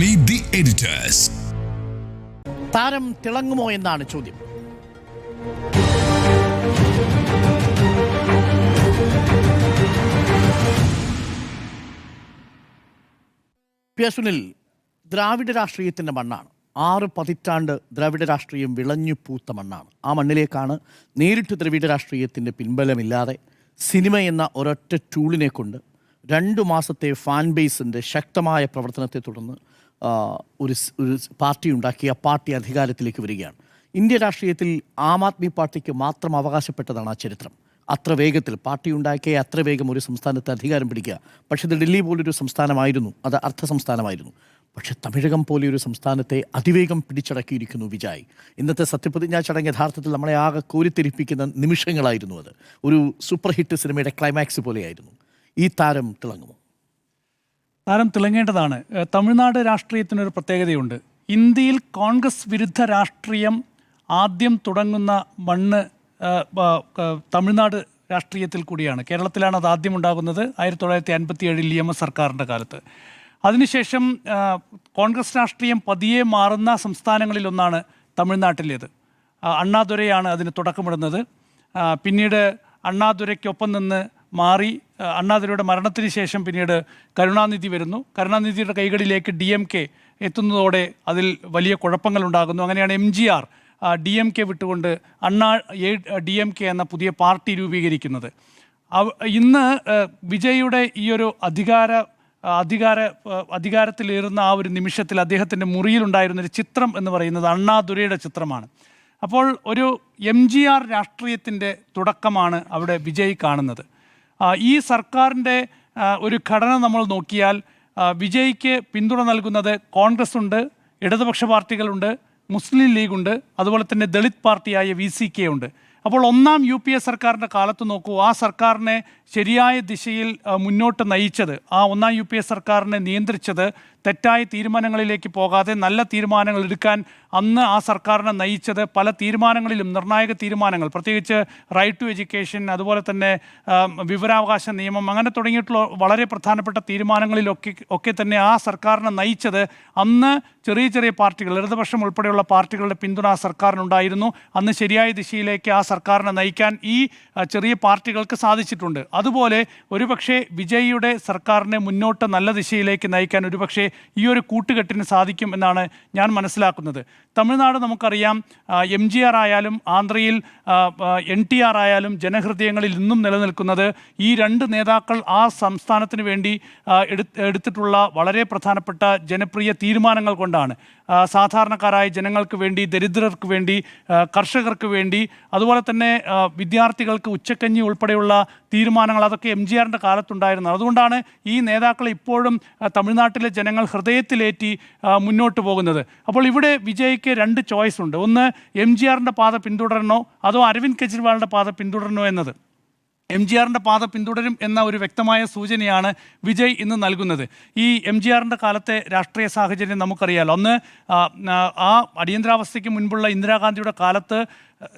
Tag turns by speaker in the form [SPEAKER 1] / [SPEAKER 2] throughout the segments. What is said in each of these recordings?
[SPEAKER 1] Meet the editors.
[SPEAKER 2] താരം തിളങ്ങുമോ എന്നാണ് ചോദ്യം. പി. സുനിൽ, ദ്രാവിഡ രാഷ്ട്രീയത്തിൻ്റെ മണ്ണാണ്. 6 പതിറ്റാണ്ട് ദ്രാവിഡ രാഷ്ട്രീയം വിളഞ്ഞു പൂത്ത മണ്ണാണ്. ആ മണ്ണിലേക്കാണ് നേരിട്ട് ദ്രാവിഡ രാഷ്ട്രീയത്തിൻ്റെ പിൻബലമില്ലാതെ സിനിമ എന്ന ഒരൊറ്റ ടൂളിനെ കൊണ്ട് 2 മാസത്തെ ഫാൻ ബേസിൻ്റെ ശക്തമായ പ്രവർത്തനത്തെ തുടർന്ന് ഒരു പാർട്ടി ഉണ്ടാക്കി. ആ പാർട്ടി അധികാരത്തിലേക്ക് വരികയാണ്. ഇന്ത്യ രാഷ്ട്രീയത്തിൽ ആം ആദ്മി പാർട്ടിക്ക് മാത്രം അവകാശപ്പെട്ടതാണ് ആ ചരിത്രം. അത്ര വേഗത്തിൽ പാർട്ടി ഉണ്ടാക്കിയ അത്ര വേഗം ഒരു സംസ്ഥാനത്ത് അധികാരം പിടിക്കുക. പക്ഷേ ഇത് ഡൽഹി പോലൊരു സംസ്ഥാനമായിരുന്നു, അത് അർദ്ധ സംസ്ഥാനമായിരുന്നു. പക്ഷേ തമിഴകം പോലെയൊരു സംസ്ഥാനത്തെ അതിവേഗം പിടിച്ചടക്കിയിരിക്കുന്നു വിജയ്. ഇന്നത്തെ സത്യപ്രതിജ്ഞാ ചടങ്ങ് യഥാർത്ഥത്തിൽ നമ്മളെ ആകെ കോരിത്തെരിപ്പിക്കുന്ന നിമിഷങ്ങളായിരുന്നു. അത് ഒരു സൂപ്പർ ഹിറ്റ് സിനിമയുടെ ക്ലൈമാക്സ് പോലെയായിരുന്നു. ഈ താരം തിളങ്ങുമോ?
[SPEAKER 3] താരം തിളങ്ങേണ്ടതാണ്. തമിഴ്നാട് രാഷ്ട്രീയത്തിനൊരു പ്രത്യേകതയുണ്ട്. ഇന്ത്യയിൽ കോൺഗ്രസ് വിരുദ്ധ രാഷ്ട്രീയം ആദ്യം തുടങ്ങുന്ന മണ്ണ് തമിഴ്നാട് രാഷ്ട്രീയത്തിൽ കൂടിയാണ്. കേരളത്തിലാണ് അത് ആദ്യം ഉണ്ടാകുന്നത് 1957 EMS സർക്കാരിൻ്റെ കാലത്ത്. അതിനുശേഷം കോൺഗ്രസ് രാഷ്ട്രീയം പതിയെ മാറുന്ന സംസ്ഥാനങ്ങളിലൊന്നാണ് തമിഴ്നാട്ടിലേത്. അണ്ണാദുരയാണ് അതിന് തുടക്കമിടുന്നത്. പിന്നീട് അണ്ണാദുരയ്ക്കൊപ്പം നിന്ന് മാറി അണ്ണാദുരയുടെ മരണത്തിന് ശേഷം പിന്നീട് കരുണാനിധി വരുന്നു. കരുണാനിധിയുടെ കൈകളിലേക്ക് DMK എത്തുന്നതോടെ അതിൽ വലിയ കുഴപ്പങ്ങൾ ഉണ്ടാകുന്നു. അങ്ങനെയാണ് MGR DMK വിട്ടുകൊണ്ട് DMK എന്ന പുതിയ പാർട്ടി രൂപീകരിക്കുന്നത്. ഇന്ന് വിജയുടെ ഈ ഒരു അധികാരത്തിലേറുന്ന ആ ഒരു നിമിഷത്തിൽ അദ്ദേഹത്തിൻ്റെ മുറിയിലുണ്ടായിരുന്നൊരു ചിത്രം എന്ന് പറയുന്നത് അണ്ണാദുരയുടെ ചിത്രമാണ്. അപ്പോൾ ഒരു MGR രാഷ്ട്രീയത്തിൻ്റെ തുടക്കമാണ് അവിടെ വിജയ് കാണുന്നത്. ഈ സർക്കാരിൻ്റെ ഒരു ഘടന നമ്മൾ നോക്കിയാൽ വിജയ്ക്ക് പിന്തുണ നൽകുന്നത് കോൺഗ്രസ് ഉണ്ട്, ഇടതുപക്ഷ പാർട്ടികളുണ്ട്, മുസ്ലിം ലീഗുണ്ട്, അതുപോലെ തന്നെ ദളിത് പാർട്ടിയായ VCK ഉണ്ട്. അപ്പോൾ ഒന്നാം UPA സർക്കാരിൻ്റെ കാലത്ത് നോക്കൂ, ആ സർക്കാരിനെ ശരിയായ ദിശയിൽ മുന്നോട്ട് നയിച്ചത്, ആ ഒന്നാം UPA സർക്കാരിനെ നിയന്ത്രിച്ചത് തെറ്റായ തീരുമാനങ്ങളിലേക്ക് പോകാതെ നല്ല തീരുമാനങ്ങൾ എടുക്കാൻ അന്ന് ആ സർക്കാരിനെ നയിച്ചത് പല തീരുമാനങ്ങളിലും നിർണായക തീരുമാനങ്ങൾ, പ്രത്യേകിച്ച് റൈറ്റ് ടു എഡ്യൂക്കേഷൻ, അതുപോലെ തന്നെ വിവരാവകാശ നിയമം, അങ്ങനെ തുടങ്ങിയിട്ടുള്ള വളരെ പ്രധാനപ്പെട്ട തീരുമാനങ്ങളിലൊക്കെ തന്നെ ആ സർക്കാരിനെ നയിച്ചത് അന്ന് ചെറിയ ചെറിയ പാർട്ടികൾ, ഇടതുപക്ഷം ഉൾപ്പെടെയുള്ള പാർട്ടികളുടെ പിന്തുണ ആ സർക്കാരിനുണ്ടായിരുന്നു. അന്ന് ശരിയായ ദിശയിലേക്ക് ആ സർക്കാരിനെ നയിക്കാൻ ഈ ചെറിയ പാർട്ടികൾക്ക് സാധിച്ചിട്ടുണ്ട്. അതുപോലെ ഒരുപക്ഷെ വിജയിയുടെ സർക്കാരിനെ മുന്നോട്ട് നല്ല ദിശയിലേക്ക് നയിക്കാൻ ഒരുപക്ഷെ ഈ ഒരു കൂട്ടുകെട്ടിന് സാധിക്കും എന്നാണ് ഞാൻ മനസ്സിലാക്കുന്നത്. തമിഴ്നാട് നമുക്കറിയാം, MGR ആയാലും ആന്ധ്രയിൽ NTR ആയാലും ജനഹൃദയങ്ങളിൽ ഇന്നും നിലനിൽക്കുന്നത് ഈ 2 നേതാക്കൾ ആ സംസ്ഥാനത്തിന് വേണ്ടി എടുത്തിട്ടുള്ള വളരെ പ്രധാനപ്പെട്ട ജനപ്രിയ തീരുമാനങ്ങൾ കൊണ്ടാണ്. സാധാരണക്കാരായ ജനങ്ങൾക്ക് വേണ്ടി, ദരിദ്രർക്ക് വേണ്ടി, കർഷകർക്ക് വേണ്ടി, അതുപോലെ തന്നെ വിദ്യാർത്ഥികൾക്ക് ഉച്ചക്കഞ്ഞി ഉൾപ്പെടെയുള്ള തീരുമാനങ്ങൾ, അതൊക്കെ MGRൻ്റെ കാലത്തുണ്ടായിരുന്നു. അതുകൊണ്ടാണ് ഈ നേതാക്കളെ ഇപ്പോഴും തമിഴ്നാട്ടിലെ ജനങ്ങൾ ഹൃദയത്തിലേറ്റി മുന്നോട്ട് പോകുന്നത്. അപ്പോൾ ഇവിടെ വിജയ്ക്ക് 2 ചോയ്സ് ഉണ്ട്. ഒന്ന്, MGRൻ്റെ പാത പിന്തുടരണോ അതോ അരവിന്ദ് കെജ്രിവാളിൻ്റെ പാത പിന്തുടരണോ എന്നത്. MGRൻ്റെ പാത പിന്തുടരും എന്ന ഒരു വ്യക്തമായ സൂചനയാണ് വിജയ് ഇന്ന് നൽകുന്നത്. ഈ MGRൻ്റെ കാലത്തെ രാഷ്ട്രീയ സാഹചര്യം നമുക്കറിയാലോ. അന്ന് ആ അടിയന്തരാവസ്ഥയ്ക്ക് മുൻപുള്ള ഇന്ദിരാഗാന്ധിയുടെ കാലത്ത്,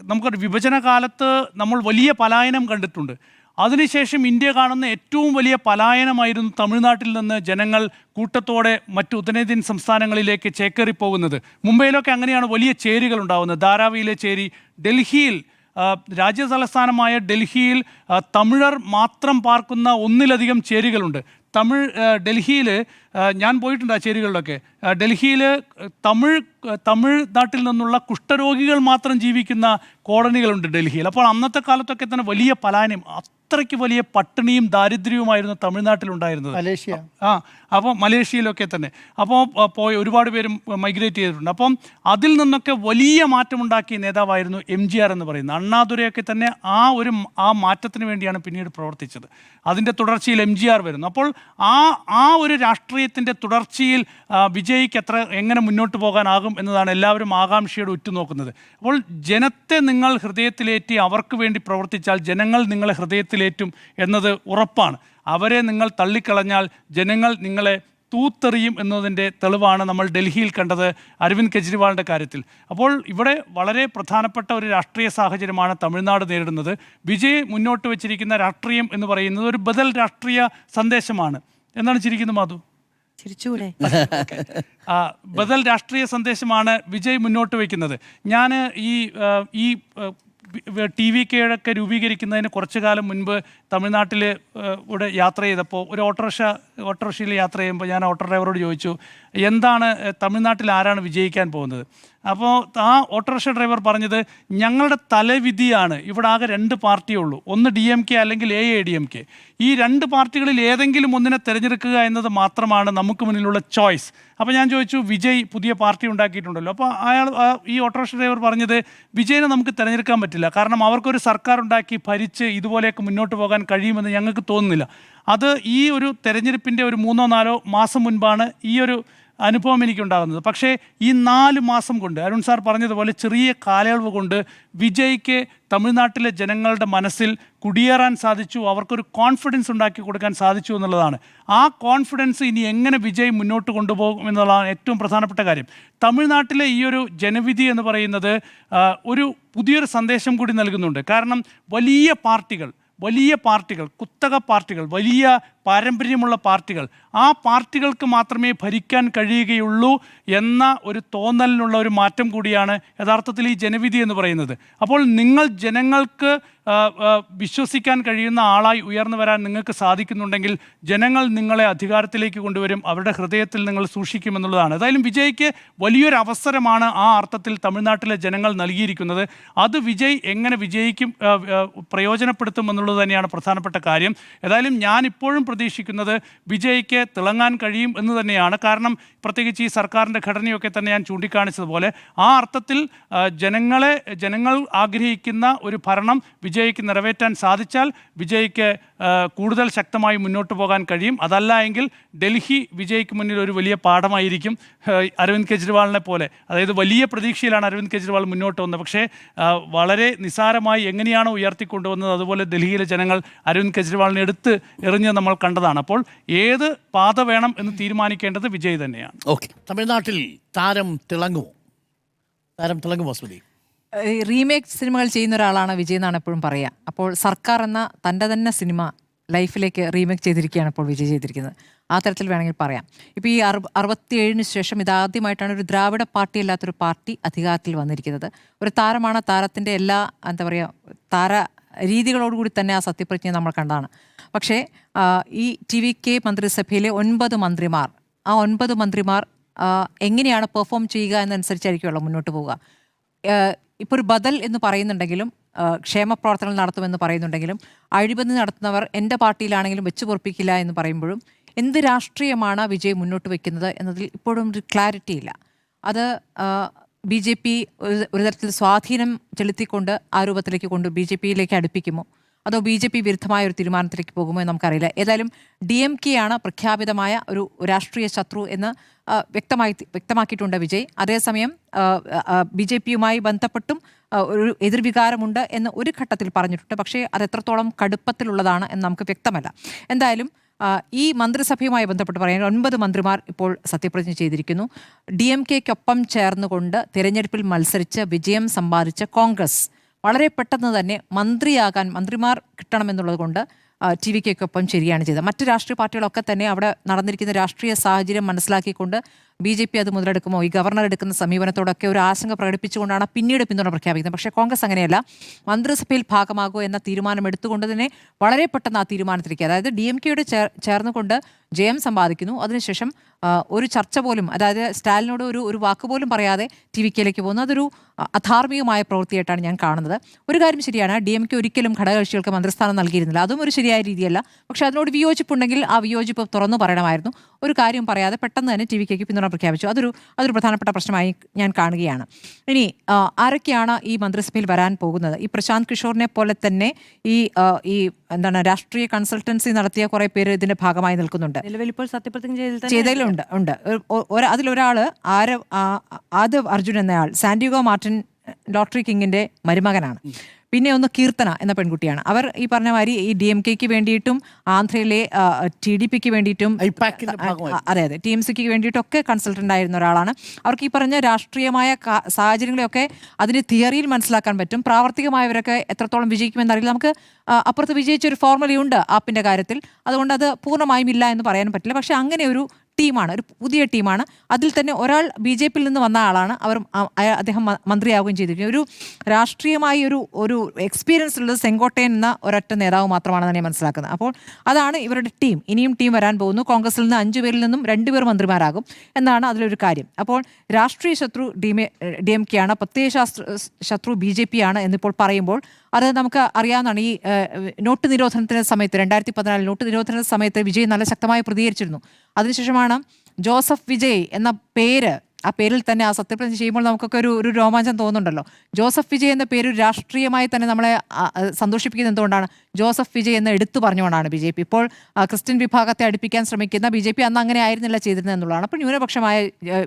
[SPEAKER 3] നമുക്കൊരു വിഭജന കാലത്ത് നമ്മൾ വലിയ പലായനം കണ്ടിട്ടുണ്ട്. അതിനുശേഷം ഇന്ത്യ കാണുന്ന ഏറ്റവും വലിയ പലായനമായിരുന്നു തമിഴ്നാട്ടിൽ നിന്ന് ജനങ്ങൾ കൂട്ടത്തോടെ മറ്റു ഉത്തരേന്ത്യൻ സംസ്ഥാനങ്ങളിലേക്ക് ചേക്കേറിപ്പോകുന്നത്. മുംബൈയിലൊക്കെ അങ്ങനെയാണ് വലിയ ചേരികൾ ഉണ്ടാകുന്നത്. ധാരാവിയിലെ ചേരി, ഡൽഹിയിൽ, രാജ്യതലസ്ഥാനമായ ഡൽഹിയിൽ തമിഴർ മാത്രം പാർക്കുന്ന 1-ലധികം ചേരികളുണ്ട്. ഡൽഹിയിൽ ഞാൻ പോയിട്ടുണ്ട് ആ ചേരികളിലൊക്കെ. ഡൽഹിയിൽ തമിഴ്നാട്ടിൽ നിന്നുള്ള കുഷ്ഠരോഗികൾ മാത്രം ജീവിക്കുന്ന കോളനികളുണ്ട് ഡൽഹിയിൽ. അപ്പോൾ അന്നത്തെ കാലത്തൊക്കെ തന്നെ വലിയ പലായനം, അത്രയ്ക്ക് വലിയ പട്ടിണിയും ദാരിദ്ര്യവുമായിരുന്നു തമിഴ്നാട്ടിലുണ്ടായിരുന്നത്. അപ്പോൾ മലേഷ്യയിലൊക്കെ തന്നെ അപ്പോൾ ഒരുപാട് പേരും മൈഗ്രേറ്റ് ചെയ്തിട്ടുണ്ട്. അപ്പം അതിൽ നിന്നൊക്കെ വലിയ മാറ്റമുണ്ടാക്കിയ നേതാവായിരുന്നു MGR എന്ന് പറയുന്നത്. അണ്ണാദുരയൊക്കെ തന്നെ ആ മാറ്റത്തിന് വേണ്ടിയാണ് പിന്നീട് പ്രവർത്തിച്ചത്. അതിൻ്റെ തുടർച്ചയിൽ MGR വരുന്നു. അപ്പോൾ ആ ഒരു രാഷ്ട്രീയത്തിൻ്റെ തുടർച്ചയിൽ വിജയ്ക്ക് എങ്ങനെ മുന്നോട്ട് പോകാനാകും എന്നതാണ് എല്ലാവരും ആകാംക്ഷയോടെ ഉറ്റുനോക്കുന്നത്. അപ്പോൾ ജനത്തെ നിങ്ങൾ ഹൃദയത്തിലേറ്റി അവർക്ക് വേണ്ടി പ്രവർത്തിച്ചാൽ ജനങ്ങൾ നിങ്ങളെ ഹൃദയത്തിലേറ്റും എന്നത് ഉറപ്പാണ്. അവരെ നിങ്ങൾ തള്ളിക്കളഞ്ഞാൽ ജനങ്ങൾ നിങ്ങളെ തൂത്തെറിയും എന്നതിൻ്റെ തെളിവാണ് നമ്മൾ ഡൽഹിയിൽ കണ്ടത് അരവിന്ദ് കെജ്രിവാളിൻ്റെ കാര്യത്തിൽ. അപ്പോൾ ഇവിടെ വളരെ പ്രധാനപ്പെട്ട ഒരു രാഷ്ട്രീയ സാഹചര്യമാണ് തമിഴ്നാട് നേരിടുന്നത്. വിജയ് മുന്നോട്ട് വെച്ചിരിക്കുന്ന രാഷ്ട്രീയം എന്ന് പറയുന്നത് ഒരു ബദൽ രാഷ്ട്രീയ സന്ദേശമാണ്. എന്താണ് ചിരിക്കുന്നത് മാധു?
[SPEAKER 1] ചിരിച്ചൂടെ?
[SPEAKER 3] ബദൽ രാഷ്ട്രീയ സന്ദേശമാണ് വിജയ് മുന്നോട്ട് വയ്ക്കുന്നത്. ഞാൻ ഈ ടി വി കെയൊക്കെ രൂപീകരിക്കുന്നതിന് കുറച്ചു കാലം മുൻപ് തമിഴ്നാട്ടിൽ ഇവിടെ യാത്ര ചെയ്തപ്പോൾ ഒരു ഓട്ടോറിക്ഷയിൽ യാത്ര ചെയ്യുമ്പോൾ ഞാൻ ഓട്ടോ ഡ്രൈവറോട് ചോദിച്ചു, എന്താണ് തമിഴ്നാട്ടിൽ ആരാണ് വിജയിക്കാൻ പോകുന്നത്? അപ്പോൾ ആ ഓട്ടോറിക്ഷ ഡ്രൈവർ പറഞ്ഞത്, ഞങ്ങളുടെ തലവിധിയാണ് ഇവിടെ ആകെ 2 പാർട്ടിയേ ഉള്ളൂ, ഒന്ന് DMK അല്ലെങ്കിൽ AIADMK. ഈ 2 പാർട്ടികളിൽ ഏതെങ്കിലും ഒന്നിനെ തിരഞ്ഞെടുക്കുക എന്നത് മാത്രമാണ് നമുക്ക് മുന്നിലുള്ള ചോയ്സ്. അപ്പോൾ ഞാൻ ചോദിച്ചു, വിജയ് പുതിയ പാർട്ടി ഉണ്ടാക്കിയിട്ടുണ്ടല്ലോ. അപ്പോൾ ഈ ഓട്ടോറിക്ഷ ഡ്രൈവർ പറഞ്ഞത്, വിജയിനെ നമുക്ക് തിരഞ്ഞെടുക്കാൻ പറ്റില്ല, കാരണം അവർക്കൊരു സർക്കാർ ഉണ്ടാക്കി ഭരിച്ച് ഇതുപോലെയൊക്കെ മുന്നോട്ട് പോകാൻ കഴിയുമെന്ന് ഞങ്ങൾക്ക് തോന്നുന്നില്ല. അത് ഈ ഒരു തെരഞ്ഞെടുപ്പിൻ്റെ ഒരു 3-4 മാസം മുൻപാണ് ഈ ഒരു അനുഭവം എനിക്കുണ്ടാകുന്നത്. പക്ഷേ ഈ 4 മാസം കൊണ്ട്, അരുൺ സാർ പറഞ്ഞതുപോലെ ചെറിയ കാലയളവ് കൊണ്ട് വിജയ്ക്ക് തമിഴ്നാട്ടിലെ ജനങ്ങളുടെ മനസ്സിൽ കുടിയേറാൻ സാധിച്ചു, അവർക്കൊരു കോൺഫിഡൻസ് ഉണ്ടാക്കി കൊടുക്കാൻ സാധിച്ചു എന്നുള്ളതാണ്. ആ കോൺഫിഡൻസ് ഇനി എങ്ങനെ വിജയ് മുന്നോട്ട് കൊണ്ടുപോകും എന്നുള്ളതാണ് ഏറ്റവും പ്രധാനപ്പെട്ട കാര്യം. തമിഴ്നാട്ടിലെ ഈ ഒരു ജനവിധി എന്ന് പറയുന്നത് ഒരു പുതിയൊരു സന്ദേശം കൂടി നൽകുന്നുണ്ട്. കാരണം വലിയ പാർട്ടികൾ, കുത്തക പാർട്ടികൾ, വലിയ പാരമ്പര്യമുള്ള പാർട്ടികൾ, ആ പാർട്ടികൾക്ക് മാത്രമേ ഭരിക്കാൻ കഴിയുകയുള്ളൂ എന്ന ഒരു തോന്നലിനുള്ള ഒരു മാറ്റം കൂടിയാണ് യഥാർത്ഥത്തിൽ ഈ ജനവിധി എന്ന് പറയുന്നത്. അപ്പോൾ നിങ്ങൾ ജനങ്ങൾക്ക് വിശ്വസിക്കാൻ കഴിയുന്ന ആളായി ഉയർന്നു വരാൻ നിങ്ങൾക്ക് സാധിക്കുന്നുണ്ടെങ്കിൽ ജനങ്ങൾ നിങ്ങളെ അധികാരത്തിലേക്ക് കൊണ്ടുവരും, അവരുടെ ഹൃദയത്തിൽ നിങ്ങൾ സൂക്ഷിക്കുമെന്നുള്ളതാണ്. ഏതായാലും വിജയ്ക്ക് വലിയൊരു അവസരമാണ് ആ അർത്ഥത്തിൽ തമിഴ്നാട്ടിലെ ജനങ്ങൾ നൽകിയിരിക്കുന്നത്. അത് വിജയ് എങ്ങനെ വിജയിക്കും, പ്രയോജനപ്പെടുത്തും എന്നുള്ളത് തന്നെയാണ് പ്രധാനപ്പെട്ട കാര്യം. ഏതായാലും ഞാൻ ഇപ്പോഴും പ്രതീക്ഷിക്കുന്നത് വിജയ്ക്ക് തിളങ്ങാൻ കഴിയും എന്ന് തന്നെയാണ്. കാരണം പ്രത്യേകിച്ച് ഈ സർക്കാരിൻ്റെ ഘടനയൊക്കെ തന്നെ ഞാൻ ചൂണ്ടിക്കാണിച്ചതുപോലെ ആ അർത്ഥത്തിൽ ജനങ്ങൾ ആഗ്രഹിക്കുന്ന ഒരു ഭരണം വിജയ്ക്ക് നിറവേറ്റാൻ സാധിച്ചാൽ വിജയ്ക്ക് കൂടുതൽ ശക്തമായി മുന്നോട്ട് പോകാൻ കഴിയും. അതല്ല എങ്കിൽ ഡൽഹി വിജയ്ക്ക് മുന്നിൽ ഒരു വലിയ പാഠമായിരിക്കും. അരവിന്ദ് കെജ്രിവാളിനെ പോലെ, അതായത് വലിയ പ്രതീക്ഷയിലാണ് അരവിന്ദ് കെജ്രിവാൾ മുന്നോട്ട് വന്നത്, പക്ഷേ വളരെ നിസ്സാരമായി എങ്ങനെയാണോ ഉയർത്തിക്കൊണ്ടുവന്നത് അതുപോലെ ഡൽഹിയിലെ ജനങ്ങൾ അരവിന്ദ് കെജ്രിവാളിനെ എടുത്ത് എറിഞ്ഞ് നമ്മൾ കണ്ടതാണ്. അപ്പോൾ ഏത് പാത വേണം എന്ന് തീരുമാനിക്കേണ്ടത് വിജയ് തന്നെയാണ്.
[SPEAKER 2] ഓക്കെ, തമിഴ്നാട്ടിൽ താരം തിളങ്ങുമോ സ്മൃതി?
[SPEAKER 1] റീമേക്ക് സിനിമകൾ ചെയ്യുന്ന ഒരാളാണ് വിജയ് എന്നാണ് എപ്പോഴും പറയുക. അപ്പോൾ സർക്കാർ എന്ന തൻ്റെ തന്നെ സിനിമ ലൈഫിലേക്ക് റീമേക്ക് ചെയ്തിരിക്കുകയാണ് ഇപ്പോൾ വിജയ് ചെയ്തിരിക്കുന്നത്. ആ തരത്തിൽ വേണമെങ്കിൽ പറയാം. ഇപ്പോൾ ഈ 67 ശേഷം ഇതാദ്യമായിട്ടാണ് ഒരു ദ്രാവിഡ പാർട്ടി അല്ലാത്തൊരു പാർട്ടി അധികാരത്തിൽ വന്നിരിക്കുന്നത്. ഒരു താരമാണ്, താരത്തിൻ്റെ എല്ലാ താര രീതികളോടുകൂടി തന്നെ ആ സത്യപ്രതിജ്ഞ നമ്മൾ കണ്ടാണ്. പക്ഷേ ഈ TVK മന്ത്രിസഭയിലെ 9 മന്ത്രിമാർ, ആ 9 മന്ത്രിമാർ എങ്ങനെയാണ് പെർഫോം ചെയ്യുക എന്നനുസരിച്ചായിരിക്കുമല്ലോ മുന്നോട്ട് പോവുക. ഇപ്പോൾ ഒരു ബദൽ എന്ന് പറയുന്നുണ്ടെങ്കിലും, ക്ഷേമ പ്രവർത്തനങ്ങൾ നടത്തുമെന്ന് പറയുന്നുണ്ടെങ്കിലും, അഴിമതി നടത്തുന്നവർ എൻ്റെ പാർട്ടിയിലാണെങ്കിലും വെച്ച് പൊറപ്പിക്കില്ല എന്ന് പറയുമ്പോഴും എന്ത് രാഷ്ട്രീയമാണ് വിജയ് മുന്നോട്ട് വയ്ക്കുന്നത് എന്നതിൽ ഇപ്പോഴും ഒരു ക്ലാരിറ്റി ഇല്ല. അത് BJP ഒരു തരത്തിൽ സ്വാധീനം ചെലുത്തിക്കൊണ്ട് ആ രൂപത്തിലേക്ക് കൊണ്ട് BJPയിലേക്ക് അടുപ്പിക്കുമോ, അതോ BJP വിരുദ്ധമായ ഒരു തീരുമാനത്തിലേക്ക് പോകുമോ എന്ന് നമുക്കറിയില്ല. ഏതായാലും DMK ആണ് പ്രഖ്യാപിതമായ ഒരു രാഷ്ട്രീയ ശത്രു എന്ന് വ്യക്തമാക്കിയിട്ടുണ്ട് വിജയ്. അതേസമയം BJPയുമായി ബന്ധപ്പെട്ടും ഒരു എതിർവികാരമുണ്ട് എന്ന് ഒരു ഘട്ടത്തിൽ പറഞ്ഞിട്ടുണ്ട്. പക്ഷേ അത് എത്രത്തോളം കടുപ്പത്തിലുള്ളതാണ് എന്ന് നമുക്ക് വ്യക്തമല്ല. എന്തായാലും ഈ മന്ത്രിസഭയുമായി ബന്ധപ്പെട്ട് പറയാൻ 9 മന്ത്രിമാർ ഇപ്പോൾ സത്യപ്രതിജ്ഞ ചെയ്തിരിക്കുന്നു. DMKയ്ക്കൊപ്പം ചേർന്നുകൊണ്ട് തിരഞ്ഞെടുപ്പിൽ മത്സരിച്ച് വിജയം സമ്പാദിച്ച കോൺഗ്രസ് വളരെ പെട്ടെന്ന് തന്നെ മന്ത്രിമാർ കിട്ടണമെന്നുള്ളത് കൊണ്ട് TVKയ്ക്കൊപ്പം ശരിയാണ് ചെയ്തത്. മറ്റ് രാഷ്ട്രീയ പാർട്ടികളൊക്കെ തന്നെ അവിടെ നടന്നിരിക്കുന്ന രാഷ്ട്രീയ സാഹചര്യം മനസ്സിലാക്കിക്കൊണ്ട് BJP അത് മുതലെടുക്കുമോ, ഈ ഗവർണർ എടുക്കുന്ന സമീപനത്തോടൊക്കെ ഒരു ആശങ്ക പ്രകടിപ്പിച്ചുകൊണ്ടാണ് പിന്നീട് പിന്തുണ പ്രഖ്യാപിക്കുന്നത്. പക്ഷേ കോൺഗ്രസ് അങ്ങനെയല്ല. മന്ത്രിസഭയിൽ ഭാഗമാകുമോ എന്ന തീരുമാനം എടുത്തുകൊണ്ട് തന്നെ വളരെ പെട്ടെന്ന് ആ തീരുമാനത്തിലേക്ക്, അതായത് DMKയോട് ചേർന്നുകൊണ്ട് ജയം സമ്പാദിക്കുന്നു. അതിനുശേഷം ഒരു ചർച്ച പോലും, അതായത് സ്റ്റാലിനോട് ഒരു വാക്ക് പോലും പറയാതെ TVKയിലേക്ക് പോകുന്നു. അതൊരു അധാർമികമായ പ്രവൃത്തിയായിട്ടാണ് ഞാൻ കാണുന്നത്. ഒരു കാര്യം ശരിയാണ്, DMK ഒരിക്കലും ഘടകകക്ഷികൾക്ക് മന്ത്രിസ്ഥാനം നൽകിയിരുന്നില്ല. അതും ഒരു ശരിയായ രീതിയല്ല. പക്ഷേ അതിനോട് വിയോജിപ്പുണ്ടെങ്കിൽ ആ വിയോജിപ്പ് തുറന്നു പറയണമായിരുന്നു. ഒരു കാര്യം പറയാതെ പെട്ടെന്ന് തന്നെ TVKയ്ക്ക് പിന്തുണ പ്രഖ്യാപിച്ചു. അതൊരു പ്രധാനപ്പെട്ട പ്രശ്നമായി ഞാൻ കാണുകയാണ്. ഇനി ആരൊക്കെയാണ് ഈ മന്ത്രിസഭയിൽ വരാൻ പോകുന്നത്? ഈ പ്രശാന്ത് കിഷോറിനെ പോലെ തന്നെ ഈ രാഷ്ട്രീയ കൺസൾട്ടൻസി നടത്തിയ കുറെ പേര് ഇതിന്റെ ഭാഗമായി നിൽക്കുന്നുണ്ട്.
[SPEAKER 4] നിലവിൽ ഇപ്പോൾ സത്യപ്രതിജ്ഞ
[SPEAKER 1] ചെയ്തതിലുണ്ട്. അതിലൊരാള് ആദവ് അർജുൻ എന്നയാൾ സാന്റിയാഗോ മാർട്ടിൻ ലോട്ടറി കിങ്ങിന്റെ മരുമകനാണ്. പിന്നെ ഒന്ന് കീർത്തന എന്ന പെൺകുട്ടിയാണ്. അവർ ഈ പറഞ്ഞ മാതിരി ഈ DMKയ്ക്ക് വേണ്ടിയിട്ടും ആന്ധ്രയിലെ TDPക്ക് വേണ്ടിയിട്ടും അതെ TMCക്ക് വേണ്ടിയിട്ടൊക്കെ കൺസൾട്ടൻ്റ് ആയിരുന്ന ഒരാളാണ്. അവർക്ക് ഈ പറഞ്ഞ രാഷ്ട്രീയമായ സാഹചര്യങ്ങളെയൊക്കെ അതിന് തിയറിയിൽ മനസ്സിലാക്കാൻ പറ്റും. പ്രാവർത്തികമായവരൊക്കെ എത്രത്തോളം വിജയിക്കുമെന്നറിയില്ല. നമുക്ക് അപ്പുറത്ത് വിജയിച്ചൊരു ഫോർമുലയുണ്ട് ആപ്പിൻ്റെ കാര്യത്തിൽ. അതുകൊണ്ട് അത് പൂർണ്ണമായും ഇല്ല എന്ന് പറയാൻ പറ്റില്ല. പക്ഷേ അങ്ങനെ ഒരു ടീമാണ്, ഒരു പുതിയ ടീമാണ്. അതിൽ തന്നെ ഒരാൾ BJP നിന്ന് വന്ന ആളാണ്. അദ്ദേഹം മന്ത്രിയാവുകയും ചെയ്തിരിക്കുന്നത്. ഒരു രാഷ്ട്രീയമായി ഒരു എക്സ്പീരിയൻസ് ഉള്ളത് സെങ്കോട്ടയൻ എന്ന ഒരൊറ്റ നേതാവ് മാത്രമാണെന്നാണ് ഞാൻ മനസ്സിലാക്കുന്നത്. അപ്പോൾ അതാണ് ഇവരുടെ ടീം. ഇനിയും ടീം വരാൻ പോകുന്നു. കോൺഗ്രസിൽ നിന്ന് 5 പേരിൽ നിന്നും 2 പേർ മന്ത്രിമാരാകും എന്നാണ് അതിലൊരു കാര്യം. അപ്പോൾ രാഷ്ട്രീയ ശത്രു DMK ആണ്, പ്രത്യയ ശത്രു BJP ആണ് എന്നിപ്പോൾ പറയുമ്പോൾ അത് നമുക്ക് അറിയാവുന്നതാണ്. ഈ നോട്ട് നിരോധനത്തിന്റെ സമയത്ത് 2014 നോട്ട് നിരോധന സമയത്ത് വിജയ് നല്ല ശക്തമായി പ്രതികരിച്ചിരുന്നു. അതിനുശേഷമാണ് ജോസഫ് വിജയ് എന്ന പേര്, ആ പേരിൽ തന്നെ ആ സത്യപ്രതിജ്ഞ ചെയ്യുമ്പോൾ നമുക്കൊക്കെ ഒരു രോമാഞ്ചം തോന്നുന്നുണ്ടല്ലോ. ജോസഫ് വിജയ് എന്ന പേര് രാഷ്ട്രീയമായി തന്നെ നമ്മളെ സന്തോഷിപ്പിക്കുന്നത് എന്തുകൊണ്ടാണ്? ജോസഫ് വിജയ് എന്ന് എടുത്തു പറഞ്ഞുകൊണ്ടാണ് BJP ഇപ്പോൾ ക്രിസ്ത്യൻ വിഭാഗത്തെ അടുപ്പിക്കാൻ ശ്രമിക്കുന്ന BJP അന്ന് അങ്ങനെ ആയിരുന്നില്ല ചെയ്തിരുന്നത് എന്നുള്ളതാണ്. അപ്പോൾ ന്യൂനപക്ഷമായ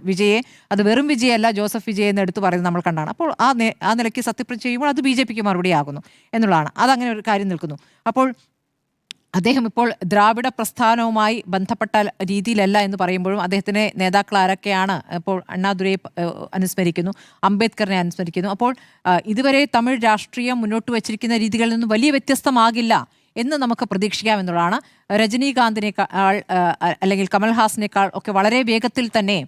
[SPEAKER 1] വിജയെ അത് വെറും വിജയല്ല ജോസഫ് വിജയ് എന്ന് എടുത്തു പറയുന്നത് നമ്മൾ കണ്ടാണ്. അപ്പോൾ ആ നിലയ്ക്ക് സത്യപ്രതിജ്ഞ ചെയ്യുമ്പോൾ അത് BJPക്ക് മറുപടിയാകുന്നു എന്നുള്ളതാണ്. അതങ്ങനെ ഒരു കാര്യം നിൽക്കുന്നു. അപ്പോൾ അദ്ദേഹം ഇപ്പോൾ ദ്രാവിഡ പ്രസ്ഥാനവുമായി ബന്ധപ്പെട്ട രീതിയിലല്ല എന്ന് പറയുമ്പോഴും അദ്ദേഹത്തിൻ്റെ നേതാക്കൾ ആരൊക്കെയാണ്? ഇപ്പോൾ അണ്ണാദുരയെ അനുസ്മരിക്കുന്നു, അംബേദ്കറിനെ അനുസ്മരിക്കുന്നു. അപ്പോൾ ഇതുവരെ തമിഴ് രാഷ്ട്രീയം മുന്നോട്ട് വച്ചിരിക്കുന്ന രീതികളിൽ നിന്നും വലിയ വ്യത്യസ്തമാകില്ല എന്ന് നമുക്ക് പ്രതീക്ഷിക്കാമെന്നുള്ളതാണ്. രജനീകാന്തിനേക്കാൾ അല്ലെങ്കിൽ കമൽഹാസനേക്കാൾ ഒക്കെ വളരെ വേഗത്തിൽ തന്നെ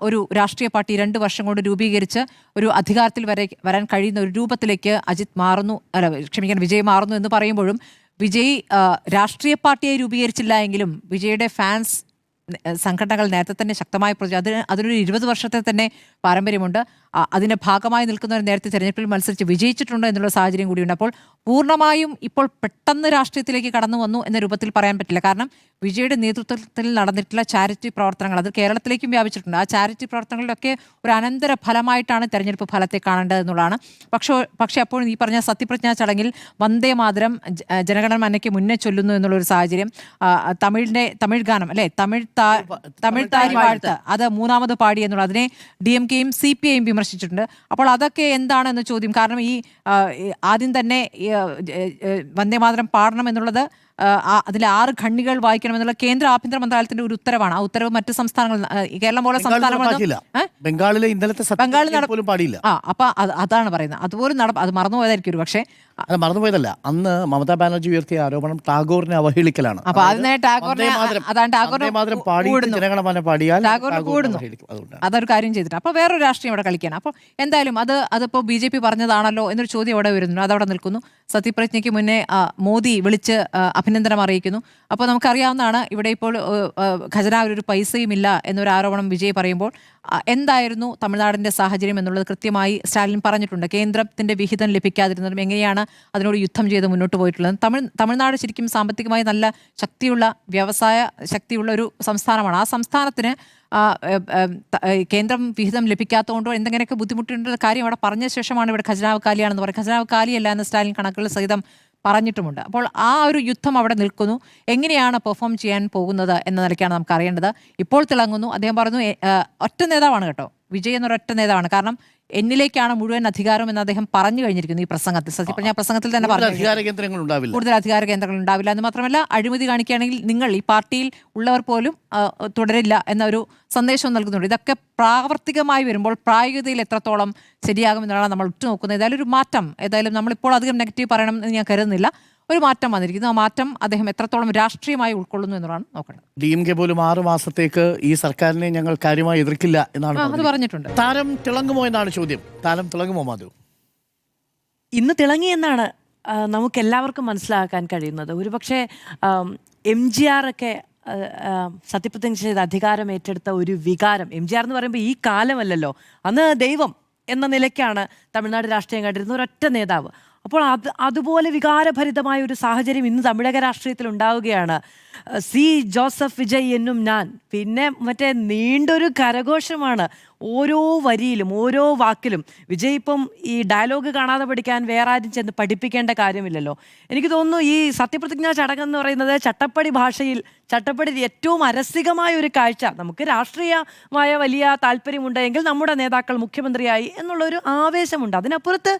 [SPEAKER 1] ഒരു രാഷ്ട്രീയ പാർട്ടി 2 വർഷം കൊണ്ട് രൂപീകരിച്ച് ഒരു അധികാരത്തിൽ വരാൻ കഴിയുന്ന ഒരു രൂപത്തിലേക്ക് വിജയ് മാറുന്നു എന്ന് പറയുമ്പോഴും വിജയ് രാഷ്ട്രീയ പാർട്ടിയായി രൂപീകരിച്ചില്ല എങ്കിലും വിജയുടെ ഫാൻസ് സംഘടനകൾ നേരത്തെ തന്നെ ശക്തമായി അതിനൊരു 20 വർഷത്തെ തന്നെ പാരമ്പര്യമുണ്ട്. അതിൻ്റെ ഭാഗമായി നിൽക്കുന്നവർ നേരത്തെ തെരഞ്ഞെടുപ്പിൽ മത്സരിച്ച് വിജയിച്ചിട്ടുണ്ട് എന്നുള്ള സാഹചര്യം കൂടിയുണ്ട്. അപ്പോൾ പൂർണ്ണമായും ഇപ്പോൾ പെട്ടെന്ന് രാഷ്ട്രീയത്തിലേക്ക് കടന്നു വന്നു എന്ന രൂപത്തിൽ പറയാൻ പറ്റില്ല. കാരണം വിജയുടെ നേതൃത്വത്തിൽ നടന്നിട്ടുള്ള ചാരിറ്റി പ്രവർത്തനങ്ങൾ അത് കേരളത്തിലേക്കും വ്യാപിച്ചിട്ടുണ്ട്. ആ ചാരിറ്റി പ്രവർത്തനങ്ങളിലൊക്കെ ഒരു അനന്തര ഫലമായിട്ടാണ് തെരഞ്ഞെടുപ്പ് ഫലത്തെ കാണേണ്ടത് എന്നുള്ളതാണ്. പക്ഷേ അപ്പോൾ ഈ പറഞ്ഞ സത്യപ്രതിജ്ഞാ ചടങ്ങിൽ വന്ദേ മാതരം ജനഗണമനയ്ക്ക് മുന്നേ ചൊല്ലുന്നു എന്നുള്ളൊരു സാഹചര്യം, തമിഴ് ഗാനം അല്ലെ, തമിഴ് താരി വാഴ്ത്ത് അത് 3ാമത് പാടി എന്നുള്ളത് അതിനെ DMKയും CPIയും വിമർശിച്ചിട്ടുണ്ട്. അപ്പോൾ അതൊക്കെ എന്താണെന്ന് ചോദ്യം. കാരണം ഈ ആദ്യം തന്നെ വന്ദേമാതരം പാടണം എന്നുള്ളത് അതിലെ 6 ഖണ്ഡികൾ വായിക്കണം എന്നുള്ള കേന്ദ്ര ആഭ്യന്തര മന്ത്രാലയത്തിന്റെ ഒരു ഉത്തരവാണ്. ആ ഉത്തരവ് മറ്റ് സംസ്ഥാനങ്ങൾ കേരളം പോലെ
[SPEAKER 2] ബംഗാളിലെ ഇന്നലത്തെ പോലും പാടിയില്ല.
[SPEAKER 1] അപ്പൊ അതാണ് പറയുന്നത്. അതുപോലും അത് മറന്നുപോയതായിരിക്കും ഒരു പക്ഷേ.
[SPEAKER 2] അത് മറന്നുപോയതല്ല, അന്ന് മമതാ ബാനർജി ഉയർത്തിയ ആരോപണം ടാഗോറിനെ അവഹേളിക്കലാണ്.
[SPEAKER 1] അപ്പൊ അതിനെ അതൊരു കാര്യം ചെയ്തിട്ട് അപ്പോൾ വേറൊരു രാഷ്ട്രീയം അവിടെ കളിക്കുകയാണ്. അപ്പോൾ എന്തായാലും അതിപ്പോൾ BJP പറഞ്ഞതാണല്ലോ എന്നൊരു ചോദ്യം അവിടെ വരുന്നു. അതവിടെ നിൽക്കുന്നു. സത്യപ്രതിജ്ഞയ്ക്ക് മുന്നേ മോദി വിളിച്ച് അഭിനന്ദനം അറിയിക്കുന്നു. അപ്പോൾ നമുക്കറിയാവുന്നതാണ് ഇവിടെ ഇപ്പോൾ ഖജനാവിൽ ഒരു പൈസയും ഇല്ല എന്നൊരു ആരോപണം വിജയ് പറയുമ്പോൾ എന്തായിരുന്നു തമിഴ്നാടിൻ്റെ സാഹചര്യം എന്നുള്ളത് കൃത്യമായി സ്റ്റാലിൻ പറഞ്ഞിട്ടുണ്ട്. കേന്ദ്രത്തിൻ്റെ വിഹിതം ലഭിക്കാതിരുന്നതും എങ്ങനെയാണ് അതിനോട് യുദ്ധം ചെയ്ത് മുന്നോട്ട് പോയിട്ടുള്ളത്. തമിഴ്നാട് ശരിക്കും സാമ്പത്തികമായി നല്ല ശക്തിയുള്ള വ്യവസായ ശക്തിയുള്ള ഒരു സംസ്ഥാനമാണ്. ആ സംസ്ഥാനത്തിന് കേന്ദ്രം വിഹിതം ലഭിക്കാത്തതുകൊണ്ടോ എന്തെങ്കിലുമൊക്കെ ബുദ്ധിമുട്ടുള്ള കാര്യം അവിടെ പറഞ്ഞ ശേഷമാണ് ഇവിടെ ഖജനാവ് കാലിയാണെന്ന് പറയുന്നത്. ഖജനാവ് കാലിയല്ല എന്ന് സ്റ്റാലിൻ കണക്കുകൾ സഹിതം പറഞ്ഞിട്ടുമുണ്ട്. അപ്പോൾ ആ ഒരു യുദ്ധം അവിടെ നിൽക്കുന്നു. എങ്ങനെയാണ് പെർഫോം ചെയ്യാൻ പോകുന്നത് എന്ന നിലയ്ക്കാണ് നമുക്ക് അറിയേണ്ടത്. ഇപ്പോൾ തിളങ്ങുന്നു. അദ്ദേഹം പറഞ്ഞു ഒറ്റ നേതാവാണ് കേട്ടോ, വിജയ് എന്നൊരൊറ്റ നേതാവാണ്. കാരണം എന്നിലേക്കാണ് മുഴുവൻ അധികാരം എന്ന് അദ്ദേഹം പറഞ്ഞു കഴിഞ്ഞിരിക്കുന്നു ഈ പ്രസംഗത്തിൽ. സത്യപ്രതിജ്ഞാ പ്രസംഗത്തിൽ തന്നെ പറഞ്ഞു കൂടുതൽ അധികാര കേന്ദ്രങ്ങൾ ഉണ്ടാവില്ല എന്ന് മാത്രമല്ല അഴിമതി കാണിക്കുകയാണെങ്കിൽ നിങ്ങൾ ഈ പാർട്ടിയിൽ ഉള്ളവർ പോലും തുടരില്ല എന്നൊരു സന്ദേശവും നൽകുന്നുണ്ട്. ഇതൊക്കെ പ്രാവർത്തികമായി വരുമ്പോൾ പ്രായോഗികതയിൽ എത്രത്തോളം ശരിയാകുമെന്നാണ് നമ്മൾ ഉറ്റുനോക്കുന്നത്. ഏതായാലും നമ്മളിപ്പോൾ അധികം നെഗറ്റീവ് പറയണം എന്ന് ഞാൻ കരുതുന്നില്ല. ഒരു മാറ്റം വന്നിരിക്കുന്നു. ആ മാറ്റം അദ്ദേഹം എത്രത്തോളം രാഷ്ട്രീയമായി ഉൾക്കൊള്ളുന്നു എന്നതാണ് നോക്കേണ്ടത്.
[SPEAKER 2] DMK പോലും 6 മാസത്തേക്ക് ഈ സർക്കാരിനെ ഞങ്ങൾ കാര്യമായി എതിർക്കില്ല എന്നാണ്
[SPEAKER 1] അത് പറഞ്ഞിട്ടുണ്ട്.
[SPEAKER 2] താരം തിളങ്ങുമോ എന്നാണ് ചോദ്യം. താരം തിളങ്ങുമോ മാധു?
[SPEAKER 4] ഇന്ന് തിളങ്ങി എന്നാണ് നമുക്ക് എല്ലാവർക്കും മനസ്സിലാക്കാൻ കഴിയുന്നത്. ഒരുപക്ഷെ MGR ഒക്കെ സത്യപ്രതിജ്ഞ ചെയ്ത് അധികാരം ഏറ്റെടുത്ത ഒരു വികാരം, MGR എന്ന് പറയുമ്പോൾ ഈ കാലമല്ലല്ലോ, അന്ന് ദൈവം എന്ന നിലയ്ക്കാണ് തമിഴ്നാട് രാഷ്ട്രീയം കണ്ടിരുന്ന ഒരൊറ്റ നേതാവ്. അപ്പോൾ അതുപോലെ വികാരഭരിതമായ ഒരു സാഹചര്യം ഇന്ന് തമിഴക രാഷ്ട്രീയത്തിൽ ഉണ്ടാവുകയാണ്. ജോസഫ് വിജയ് എന്നും ഞാൻ, പിന്നെ മറ്റേ നീണ്ടൊരു കരഘോഷമാണ് ഓരോ വരിയിലും ഓരോ വാക്കിലും. വിജയ് ഇപ്പം ഈ ഡയലോഗ് കാണാതെ പഠിക്കാൻ വേറെ ആരും ചെന്ന് പഠിപ്പിക്കേണ്ട കാര്യമില്ലല്ലോ. എനിക്ക് തോന്നുന്നു ഈ സത്യപ്രതിജ്ഞാ ചടങ്ങെന്ന് പറയുന്നത് ചട്ടപ്പടി ഭാഷയിൽ, ചട്ടപ്പടി ഏറ്റവും അരസികമായ ഒരു കാഴ്ച. നമുക്ക് രാഷ്ട്രീയമായ വലിയ താല്പര്യമുണ്ടെങ്കിൽ നമ്മുടെ നേതാക്കൾ മുഖ്യമന്ത്രിയായി എന്നുള്ളൊരു ആവേശമുണ്ട്. അതിനപ്പുറത്ത്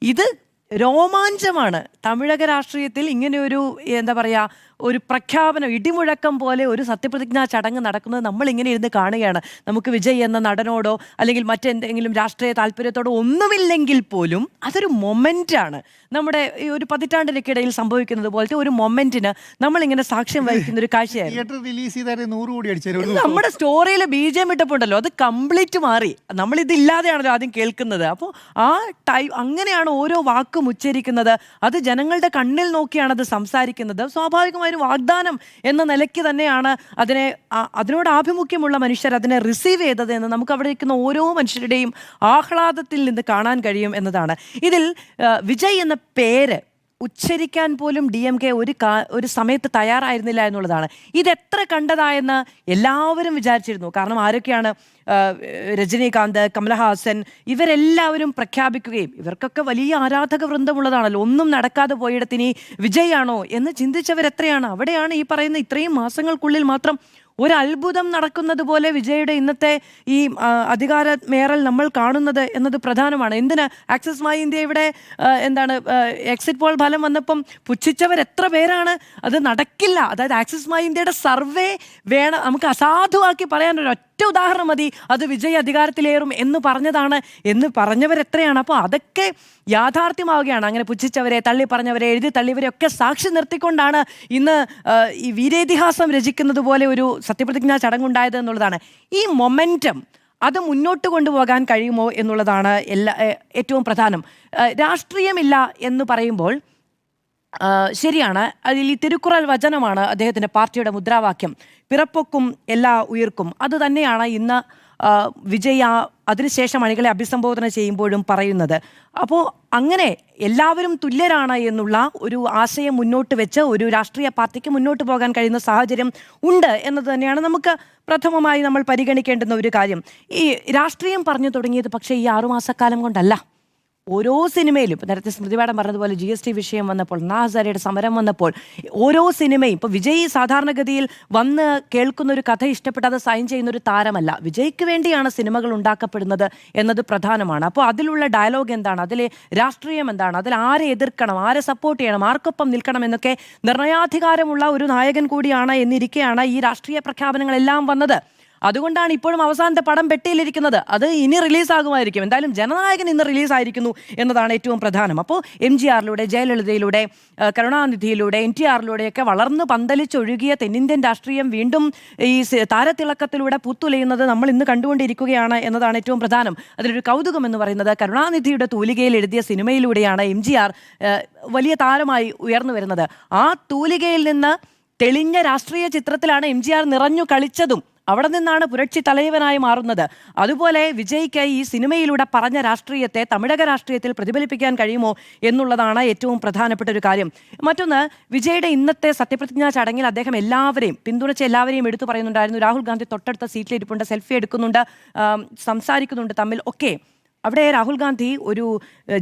[SPEAKER 4] ഇത് രോമാഞ്ചമാണ്. തമിഴക രാഷ്ട്രീയത്തിൽ ഇങ്ങനെയൊരു എന്താ പറയുക ഒരു പ്രഖ്യാപനം, ഇടിമുഴക്കം പോലെ ഒരു സത്യപ്രതിജ്ഞാ ചടങ്ങ് നടക്കുന്നത് നമ്മൾ ഇങ്ങനെ ഇരുന്ന് കാണുകയാണ്. നമുക്ക് വിജയ് എന്ന നടനോടോ അല്ലെങ്കിൽ മറ്റെന്തെങ്കിലും രാഷ്ട്രീയ താല്പര്യത്തോടോ ഒന്നുമില്ലെങ്കിൽ പോലും അതൊരു മൊമെൻ്റാണ്. നമ്മുടെ ഈ ഒരു പതിറ്റാണ്ടിനൊക്കെയിടയിൽ സംഭവിക്കുന്നത് പോലത്തെ ഒരു മൊമെന്റിന് നമ്മളിങ്ങനെ സാക്ഷ്യം വഹിക്കുന്ന ഒരു കാഴ്ചയായിരുന്നു.
[SPEAKER 5] തിയേറ്റർ റിലീസ് ചെയ്താൽ 100 കോടി അടിച്ചു.
[SPEAKER 4] നമ്മുടെ സ്റ്റോറിയിൽ BGM ഇട്ടപ്പോണ്ടല്ലോ, അത് കംപ്ലീറ്റ് മാറി. നമ്മളിതില്ലാതെയാണല്ലോ ആദ്യം കേൾക്കുന്നത്. അപ്പോൾ ആ ടൈം അങ്ങനെയാണ് ഓരോ വാക്കും ഉച്ചരിക്കുന്നത്. അത് ജനങ്ങളുടെ കണ്ണിൽ നോക്കിയാണ് അത് സംസാരിക്കുന്നത്. സ്വാഭാവികമായ ഒരു വാഗ്ദാനം എന്ന നിലയ്ക്ക് തന്നെയാണ് അതിനോട് ആഭിമുഖ്യമുള്ള മനുഷ്യർ അതിനെ റിസീവ് ചെയ്തത് എന്ന് നമുക്ക് അവിടെ ഇരിക്കുന്ന ഓരോ മനുഷ്യരുടെയും ആഹ്ലാദത്തിൽ നിന്ന് കാണാൻ കഴിയും എന്നതാണ്. ഇതിൽ വിജയ് എന്ന പേര് ഉച്ചരിക്കാൻ പോലും DMK ഒരു സമയത്ത് തയ്യാറായിരുന്നില്ല എന്നുള്ളതാണ്. ഇതെത്ര കണ്ടതായെന്ന് എല്ലാവരും വിചാരിച്ചിരുന്നു. കാരണം ആരൊക്കെയാണ്, രജനീകാന്ത്, കമലഹാസൻ, ഇവരെല്ലാവരും പ്രഖ്യാപിക്കുകയും ഇവർക്കൊക്കെ വലിയ ആരാധക വൃന്ദമുള്ളതാണല്ലോ. ഒന്നും നടക്കാതെ പോയിടത്തിനി വിജയ് ആണോ എന്ന് ചിന്തിച്ചവരെത്രയാണ്. അവിടെയാണ് ഈ പറയുന്ന ഇത്രയും മാസങ്ങൾക്കുള്ളിൽ മാത്രം ഒരു അത്ഭുതം നടക്കുന്നത് പോലെ വിജയുടെ ഇന്നത്തെ ഈ അധികാരമേറൽ നമ്മൾ കാണുന്നത് എന്നത് പ്രധാനമാണ്. എന്തിന് ആക്സിസ് മൈ ഇന്ത്യ ഇവിടെ എക്സിറ്റ് പോൾ ഫലം വന്നപ്പം പുച്ഛിച്ചവർ എത്ര പേരാണ്. അത് നടക്കില്ല. അതായത് ആക്സിസ് മൈ ഇന്ത്യയുടെ സർവേ വേണം, നമുക്ക് അസാധുവാക്കി പറയാൻ ഒരൊറ്റ ഉദാഹരണം മതി, അത് വിജയ് അധികാരത്തിലേറും എന്ന് പറഞ്ഞതാണ് എന്ന് പറഞ്ഞവരെത്രയാണ്. അപ്പോൾ അതൊക്കെ യാഥാർത്ഥ്യമാവുകയാണ്. അങ്ങനെ പുച്ഛിച്ചവരെ, തള്ളി പറഞ്ഞവരെ, എഴുതി തള്ളിയവരെ ഒക്കെ സാക്ഷി നിർത്തിക്കൊണ്ടാണ് ഇന്ന് ഈ വീരേതിഹാസം രചിക്കുന്നത് പോലെ ഒരു സത്യപ്രതിജ്ഞാ ചടങ്ങുണ്ടായത് എന്നുള്ളതാണ്. ഈ മൊമെൻറ്റം അത് മുന്നോട്ട് കൊണ്ടുപോകാൻ കഴിയുമോ എന്നുള്ളതാണ് ഏറ്റവും പ്രധാനം. രാഷ്ട്രീയമില്ല എന്ന് പറയുമ്പോൾ ശരിയാണ്, അതിൽ ഈ തിരുക്കുറൽ വചനമാണ് അദ്ദേഹത്തിൻ്റെ പാർട്ടിയുടെ മുദ്രാവാക്യം. പിറപ്പൊക്കും എല്ലാ ഉയിർക്കും. അത് തന്നെയാണ് ഇന്ന് വിജയ് അതിനുശേഷം അണികളെ അഭിസംബോധന ചെയ്യുമ്പോഴും പറയുന്നത്. അപ്പോൾ അങ്ങനെ എല്ലാവരും തുല്യരാണ് എന്നുള്ള ഒരു ആശയം മുന്നോട്ട് വെച്ച് ഒരു രാഷ്ട്രീയ പാർട്ടിക്ക് മുന്നോട്ട് പോകാൻ കഴിയുന്ന സാഹചര്യം ഉണ്ട് എന്നത് തന്നെയാണ് നമുക്ക് പ്രഥമമായി നമ്മൾ പരിഗണിക്കേണ്ടുന്ന ഒരു കാര്യം. ഈ രാഷ്ട്രീയം പറഞ്ഞു തുടങ്ങിയത് പക്ഷേ ഈ 6 മാസക്കാലം കൊണ്ടല്ല. ഓരോ സിനിമയിലും ഇപ്പോൾ നേരത്തെ സ്മൃതി മാഡം പറഞ്ഞതുപോലെ GST വിഷയം വന്നപ്പോൾ, നാസരയുടെ സമരം വന്നപ്പോൾ, ഓരോ സിനിമയും ഇപ്പോൾ വിജയ് സാധാരണഗതിയിൽ വന്ന് കേൾക്കുന്ന ഒരു കഥ ഇഷ്ടപ്പെട്ടാതെ സൈൻ ചെയ്യുന്ന ഒരു താരമല്ല. വിജയ്ക്ക് വേണ്ടിയാണ് സിനിമകൾ ഉണ്ടാക്കപ്പെടുന്നത് എന്നത് പ്രധാനമാണ്. അപ്പോൾ അതിലുള്ള ഡയലോഗ് എന്താണ്, അതിലെ രാഷ്ട്രീയം എന്താണ്, അതിൽ ആരെ എതിർക്കണം, ആരെ സപ്പോർട്ട് ചെയ്യണം, ആർക്കൊപ്പം നിൽക്കണം എന്നൊക്കെ നിർണയാധികാരമുള്ള ഒരു നായകൻ കൂടിയാണ് എന്നിരിക്കെയാണ് ഈ രാഷ്ട്രീയ പ്രഖ്യാപനങ്ങളെല്ലാം വന്നത്. അതുകൊണ്ടാണ് ഇപ്പോഴും അവസാനത്തെ പടം പെട്ടിയിലിരിക്കുന്നത്. അത് ഇനി റിലീസാകുമായിരിക്കും. എന്തായാലും ജനനായകൻ ഇന്ന് റിലീസായിരിക്കുന്നു എന്നതാണ് ഏറ്റവും പ്രധാനം. അപ്പോൾ MGRലൂടെ, ജയലളിതയിലൂടെ, കരുണാനിധിയിലൂടെ, NTRലൂടെയൊക്കെ വളർന്ന് പന്തലിച്ചൊഴുകിയ തെന്നിന്ത്യൻ രാഷ്ട്രീയം വീണ്ടും ഈ താരത്തിളക്കത്തിലൂടെ പൂത്തുലയുന്നത് നമ്മൾ ഇന്ന് കണ്ടുകൊണ്ടിരിക്കുകയാണ് എന്നതാണ് ഏറ്റവും പ്രധാനം. അതിലൊരു കൗതുകം എന്ന് പറയുന്നത് കരുണാനിധിയുടെ തൂലികയിൽ എഴുതിയ സിനിമയിലൂടെയാണ് MGR വലിയ താരമായി ഉയർന്നു വരുന്നത്. ആ തൂലികയിൽ നിന്ന് തെളിഞ്ഞ രാഷ്ട്രീയ ചിത്രത്തിലാണ് MGR നിറഞ്ഞു കളിച്ചതും. അവിടെ നിന്നാണ് പുരട്சி തലൈവനായി മാറുന്നത്. അതുപോലെ വിജയ്ക്ക് ഈ സിനിമയിലൂടെ പറഞ്ഞ രാഷ്ട്രീയത്തെ തമിഴക രാഷ്ട്രീയത്തിൽ പ്രതിഫലിപ്പിക്കാൻ കഴിയുമോ എന്നുള്ളതാണ് ഏറ്റവും പ്രധാനപ്പെട്ട ഒരു കാര്യം. മറ്റൊന്ന്, വിജയുടെ ഇന്നത്തെ സത്യപ്രതിജ്ഞാ ചടങ്ങിൽ അദ്ദേഹം എല്ലാവരെയും പിന്തുണച്ച് എല്ലാവരെയും എടുത്തു പറയുന്നുണ്ടായിരുന്നു. രാഹുൽ ഗാന്ധി തൊട്ടടുത്ത സീറ്റിലിരിപ്പുണ്ട്, സെൽഫി എടുക്കുന്നുണ്ട്, സംസാരിക്കുന്നുണ്ട് തമ്മിൽ ഒക്കെ. അവിടെ രാഹുൽ ഗാന്ധി ഒരു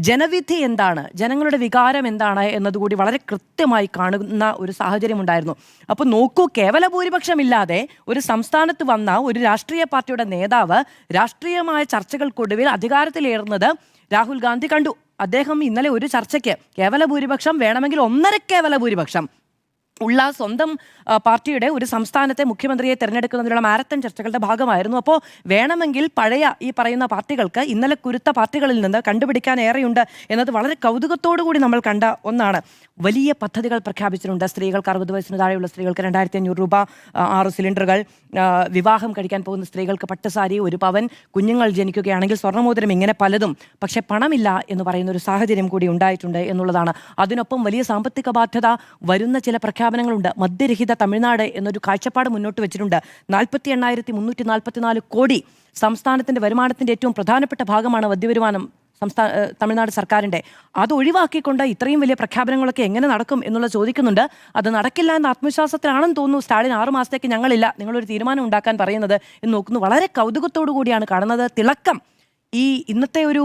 [SPEAKER 4] ജനവിധി എന്താണ്, ജനങ്ങളുടെ വികാരം എന്താണ് എന്നതുകൂടി വളരെ കൃത്യമായി കാണുന്ന ഒരു സാഹചര്യം ഉണ്ടായിരുന്നു. അപ്പോൾ നോക്കൂ, കേവല ഭൂരിപക്ഷമില്ലാതെ ഒരു സംസ്ഥാനത്ത് വന്ന ഒരു രാഷ്ട്രീയ പാർട്ടിയുടെ നേതാവ് രാഷ്ട്രീയമായ ചർച്ചകൾക്കൊടുവിൽ അധികാരത്തിലേറുന്നത് രാഹുൽ ഗാന്ധി കണ്ടു. അദ്ദേഹം ഇന്നലെ ഒരു ചർച്ചയ്ക്ക് കേവല ഭൂരിപക്ഷം വേണമെങ്കിൽ 1.5 കേവല ഭൂരിപക്ഷം ഉള്ള സ്വന്തം പാർട്ടിയുടെ ഒരു സംസ്ഥാനത്തെ മുഖ്യമന്ത്രിയെ തിരഞ്ഞെടുക്കുന്നതിനുള്ള മാരത്തൺ ചർച്ചകളുടെ ഭാഗമായിരുന്നു. അപ്പോൾ വേണമെങ്കിൽ പഴയ ഈ പറയുന്ന പാർട്ടികൾക്ക് ഇന്നലെ കുരുത്ത പാർട്ടികളിൽ നിന്ന് കണ്ടുപിടിക്കാൻ ഏറെയുണ്ട് എന്നത് വളരെ കൗതുകത്തോടു കൂടി നമ്മൾ കണ്ട ഒന്നാണ്. വലിയ പദ്ധതികൾ പ്രഖ്യാപിച്ചിട്ടുണ്ട്. സ്ത്രീകൾക്ക് 60 വയസ്സിന് താഴെയുള്ള സ്ത്രീകൾക്ക് 2500 രൂപ, 6 സിലിണ്ടറുകൾ, വിവാഹം കഴിക്കാൻ പോകുന്ന സ്ത്രീകൾക്ക് പട്ടുസാരി, 1 പവൻ, കുഞ്ഞുങ്ങൾ ജനിക്കുകയാണെങ്കിൽ സ്വർണ്ണമോതിരം, ഇങ്ങനെ പലതും. പക്ഷെ പണമില്ല എന്ന് പറയുന്ന ഒരു സാഹചര്യം കൂടി ഉണ്ടായിട്ടുണ്ട് എന്നുള്ളതാണ്. അതിനൊപ്പം വലിയ സാമ്പത്തിക ബാധ്യത വരുന്ന ചില പ്രഖ്യാപനങ്ങളുണ്ട്. മദ്യരഹിത തമിഴ്നാട് എന്നൊരു കാഴ്ചപ്പാട് മുന്നോട്ട് വെച്ചിട്ടുണ്ട്. 48,344 കോടി സംസ്ഥാനത്തിന്റെ വരുമാനത്തിന്റെ ഏറ്റവും പ്രധാനപ്പെട്ട ഭാഗമാണ് മദ്യവരുമാനം തമിഴ്നാട് സർക്കാരിൻ്റെ. അത് ഒഴിവാക്കിക്കൊണ്ട് ഇത്രയും വലിയ പ്രഖ്യാപനങ്ങളൊക്കെ എങ്ങനെ നടക്കും എന്നുള്ള ചോദിക്കുന്നുണ്ട്. അത് നടക്കില്ല എന്ന ആത്മവിശ്വാസത്തിലാണെന്ന് തോന്നുന്നു സ്റ്റാലിൻ 6 മാസത്തേക്ക് ഞങ്ങളില്ല, നിങ്ങളൊരു തീരുമാനം ഉണ്ടാക്കാൻ പറയുന്നത് എന്ന് നോക്കുന്നു. വളരെ കൗതുകത്തോടു കൂടിയാണ് കാണുന്നത്. തിളക്കം ഈ ഇന്നത്തെ ഒരു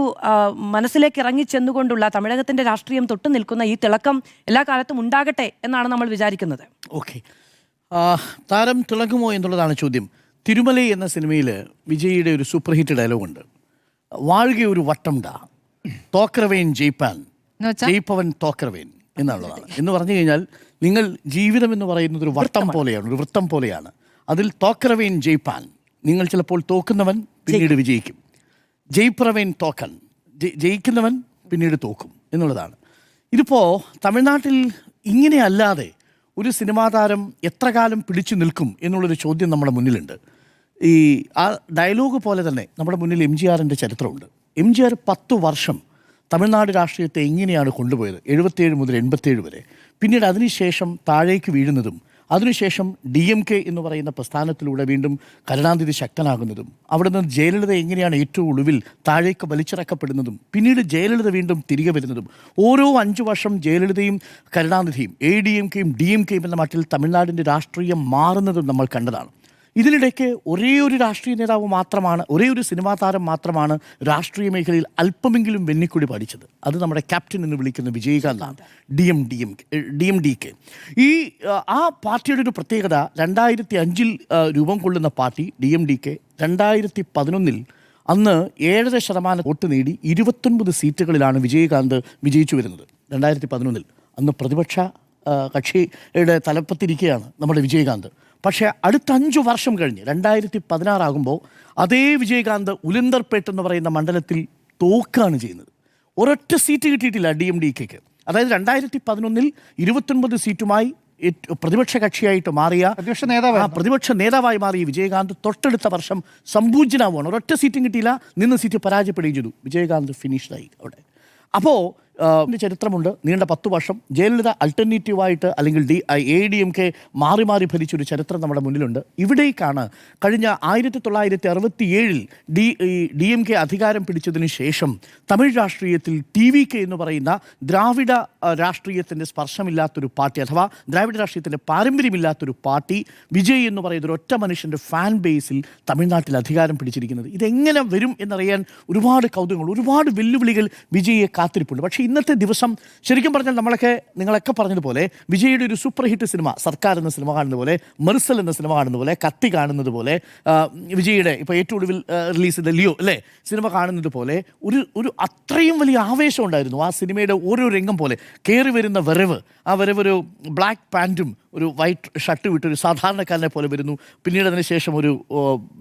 [SPEAKER 4] മനസ്സിലേക്ക് ഇറങ്ങിച്ചെന്നുകൊണ്ടുള്ള തമിഴകത്തിന്റെ രാഷ്ട്രീയം തൊട്ടു നിൽക്കുന്ന ഈ തിളക്കം എല്ലാ കാലത്തും ഉണ്ടാകട്ടെ എന്നാണ് നമ്മൾ വിചാരിക്കുന്നത്.
[SPEAKER 2] ഓക്കെ, താരം തിളങ്ങുമോ എന്നുള്ളതാണ് ചോദ്യം. തിരുമലൈ എന്ന സിനിമയിൽ വിജയിയുടെ ഒരു സൂപ്പർ ഹിറ്റ് ഡയലോഗുണ്ട്, വാഴുക ഒരു വട്ടംഡ, തോക്കറവേൻ ജയിപ്പാൻ, ജയിപ്പവൻ തോക്കറവേൻ എന്നുള്ളതാണ്. എന്ന് പറഞ്ഞു കഴിഞ്ഞാൽ നിങ്ങൾ ജീവിതം എന്ന് പറയുന്നത് ഒരു വൃത്തം പോലെയാണ്. അതിൽ തോക്കറവേൻ ജയിപ്പാൻ, നിങ്ങൾ ചിലപ്പോൾ തോക്കുന്നവൻ പിന്നീട് വിജയിക്കും. ജയിപ്പറവേൻ തോക്കൻ, ജയിക്കുന്നവൻ പിന്നീട് തോക്കും എന്നുള്ളതാണ്. ഇതിപ്പോൾ തമിഴ്നാട്ടിൽ ഇങ്ങനെ അല്ലാതെ ഒരു സിനിമാ താരം എത്ര കാലം പിടിച്ചു നിൽക്കും എന്നുള്ളൊരു ചോദ്യം നമ്മുടെ മുന്നിലുണ്ട്. ഈ ആ ഡയലോഗ് പോലെ തന്നെ നമ്മുടെ മുന്നിൽ MGRൻ്റെ ചരിത്രമുണ്ട്. MGR 10 വർഷം തമിഴ്നാട് രാഷ്ട്രീയത്തെ എങ്ങനെയാണ് കൊണ്ടുപോയത്, 77 മുതൽ 87 വരെ. പിന്നീട് അതിനുശേഷം താഴേക്ക് വീഴുന്നതും അതിനുശേഷം DMK എന്ന് പറയുന്ന പ്രസ്ഥാനത്തിലൂടെ വീണ്ടും കരുണാനിധി ശക്തനാകുന്നതും അവിടെ നിന്ന് ജയലളിത എങ്ങനെയാണ് ഏറ്റവും ഒടുവിൽ താഴേക്ക് വലിച്ചിറക്കപ്പെടുന്നതും പിന്നീട് വീണ്ടും തിരികെ വരുന്നതും ഓരോ 5 വർഷം ജയലളിതയും കരുണാനിധിയും ADMKയും DMKയും എന്ന മട്ടിൽ തമിഴ്നാടിൻ്റെ രാഷ്ട്രീയം മാറുന്നതും നമ്മൾ കണ്ടതാണ്. ഇതിനിടയ്ക്ക് ഒരേ ഒരു സിനിമാ താരം മാത്രമാണ് രാഷ്ട്രീയ മേഖലയിൽ അല്പമെങ്കിലും വെന്നിക്കുടി പഠിച്ചത്. അത് നമ്മുടെ ക്യാപ്റ്റൻ എന്ന് വിളിക്കുന്ന വിജയകാന്താണ്, DMDK. ആ പാർട്ടിയുടെ ഒരു പ്രത്യേകത, 2005 രൂപം കൊള്ളുന്ന പാർട്ടി DMDK 2011 അന്ന് 7.5% വോട്ട് നേടി 29 സീറ്റുകളിലാണ് വിജയകാന്ത് വിജയിച്ചു വരുന്നത്. 2011 അന്ന് പ്രതിപക്ഷ കക്ഷിയുടെ തലപ്പത്തിരിക്കുകയാണ് നമ്മുടെ വിജയകാന്ത്. പക്ഷേ അടുത്ത 5 വർഷം കഴിഞ്ഞ് 2016 ആകുമ്പോൾ അതേ വിജയകാന്ത് ഉലന്തർപേട്ട് എന്ന് പറയുന്ന മണ്ഡലത്തിൽ തോക്കുകയാണ് ചെയ്യുന്നത്. ഒരൊറ്റ സീറ്റ് കിട്ടിയിട്ടില്ല DMDKക്ക്. അതായത് 2011 29 സീറ്റുമായി പ്രതിപക്ഷ കക്ഷിയായിട്ട് മാറിയ പ്രതിപക്ഷ നേതാവായി മാറിയ വിജയകാന്ത് തൊട്ടടുത്ത വർഷം സംപൂജ്യനാവുകയാണ്. ഒരൊറ്റ സീറ്റും കിട്ടിയില്ല, നിന്ന് സീറ്റ് പരാജയപ്പെടുകയും ചെയ്തു. വിജയകാന്ത് ഫിനിഷ്ഡായി അവിടെ. അപ്പോൾ ചരിത്രമുണ്ട്, നീണ്ട 10 വർഷം ജയലളിത അൾട്ടർനേറ്റീവായിട്ട് അല്ലെങ്കിൽ ADMK മാറി മാറി ഭരിച്ചൊരു ചരിത്രം നമ്മുടെ മുന്നിലുണ്ട്. ഇവിടേക്കാണ് കഴിഞ്ഞ 1967 DMK അധികാരം പിടിച്ചതിന് ശേഷം തമിഴ് രാഷ്ട്രീയത്തിൽ TVK എന്ന് പറയുന്ന ദ്രാവിഡ രാഷ്ട്രീയത്തിൻ്റെ സ്പർശമില്ലാത്തൊരു പാർട്ടി, അഥവാ ദ്രാവിഡ രാഷ്ട്രീയത്തിൻ്റെ പാരമ്പര്യമില്ലാത്തൊരു പാർട്ടി വിജയ് എന്ന് പറയുന്ന ഒരു ഒറ്റ മനുഷ്യൻ്റെ ഫാൻ ബേസിൽ തമിഴ്നാട്ടിൽ അധികാരം പിടിച്ചിരിക്കുന്നത്. ഇതെങ്ങനെ വരും എന്നറിയാൻ ഒരുപാട് കൗതുകങ്ങൾ, ഒരുപാട് വെല്ലുവിളികൾ വിജയെ കാത്തിരിപ്പുണ്ട്. പക്ഷേ ഇന്നത്തെ ദിവസം ശരിക്കും പറഞ്ഞാൽ നിങ്ങളൊക്കെ പറഞ്ഞതുപോലെ വിജയുടെ ഒരു സൂപ്പർ ഹിറ്റ് സിനിമ സർക്കാർ എന്ന സിനിമ കാണുന്നത് പോലെ, മെർസൽ എന്ന സിനിമ കാണുന്നത് പോലെ, കത്തി കാണുന്നത് പോലെ, വിജയുടെ ഇപ്പോൾ ഏറ്റവും ഒടുവിൽ റിലീസ് ചെയ്ത ലിയോ അല്ലേ സിനിമ കാണുന്നത് പോലെ ഒരു അത്രയും വലിയ ആവേശം ഉണ്ടായിരുന്നു ആ സിനിമയുടെ ഓരോ രംഗം പോലെ. കയറി വരുന്ന വരവ്, ആ വരവ് ഒരു ബ്ലാക്ക് പാൻറ്റും ഒരു വൈറ്റ് ഷർട്ടും ഇട്ട് ഒരു സാധാരണക്കാരനെ പോലെ വരുന്നു. പിന്നീട് അതിനുശേഷം ഒരു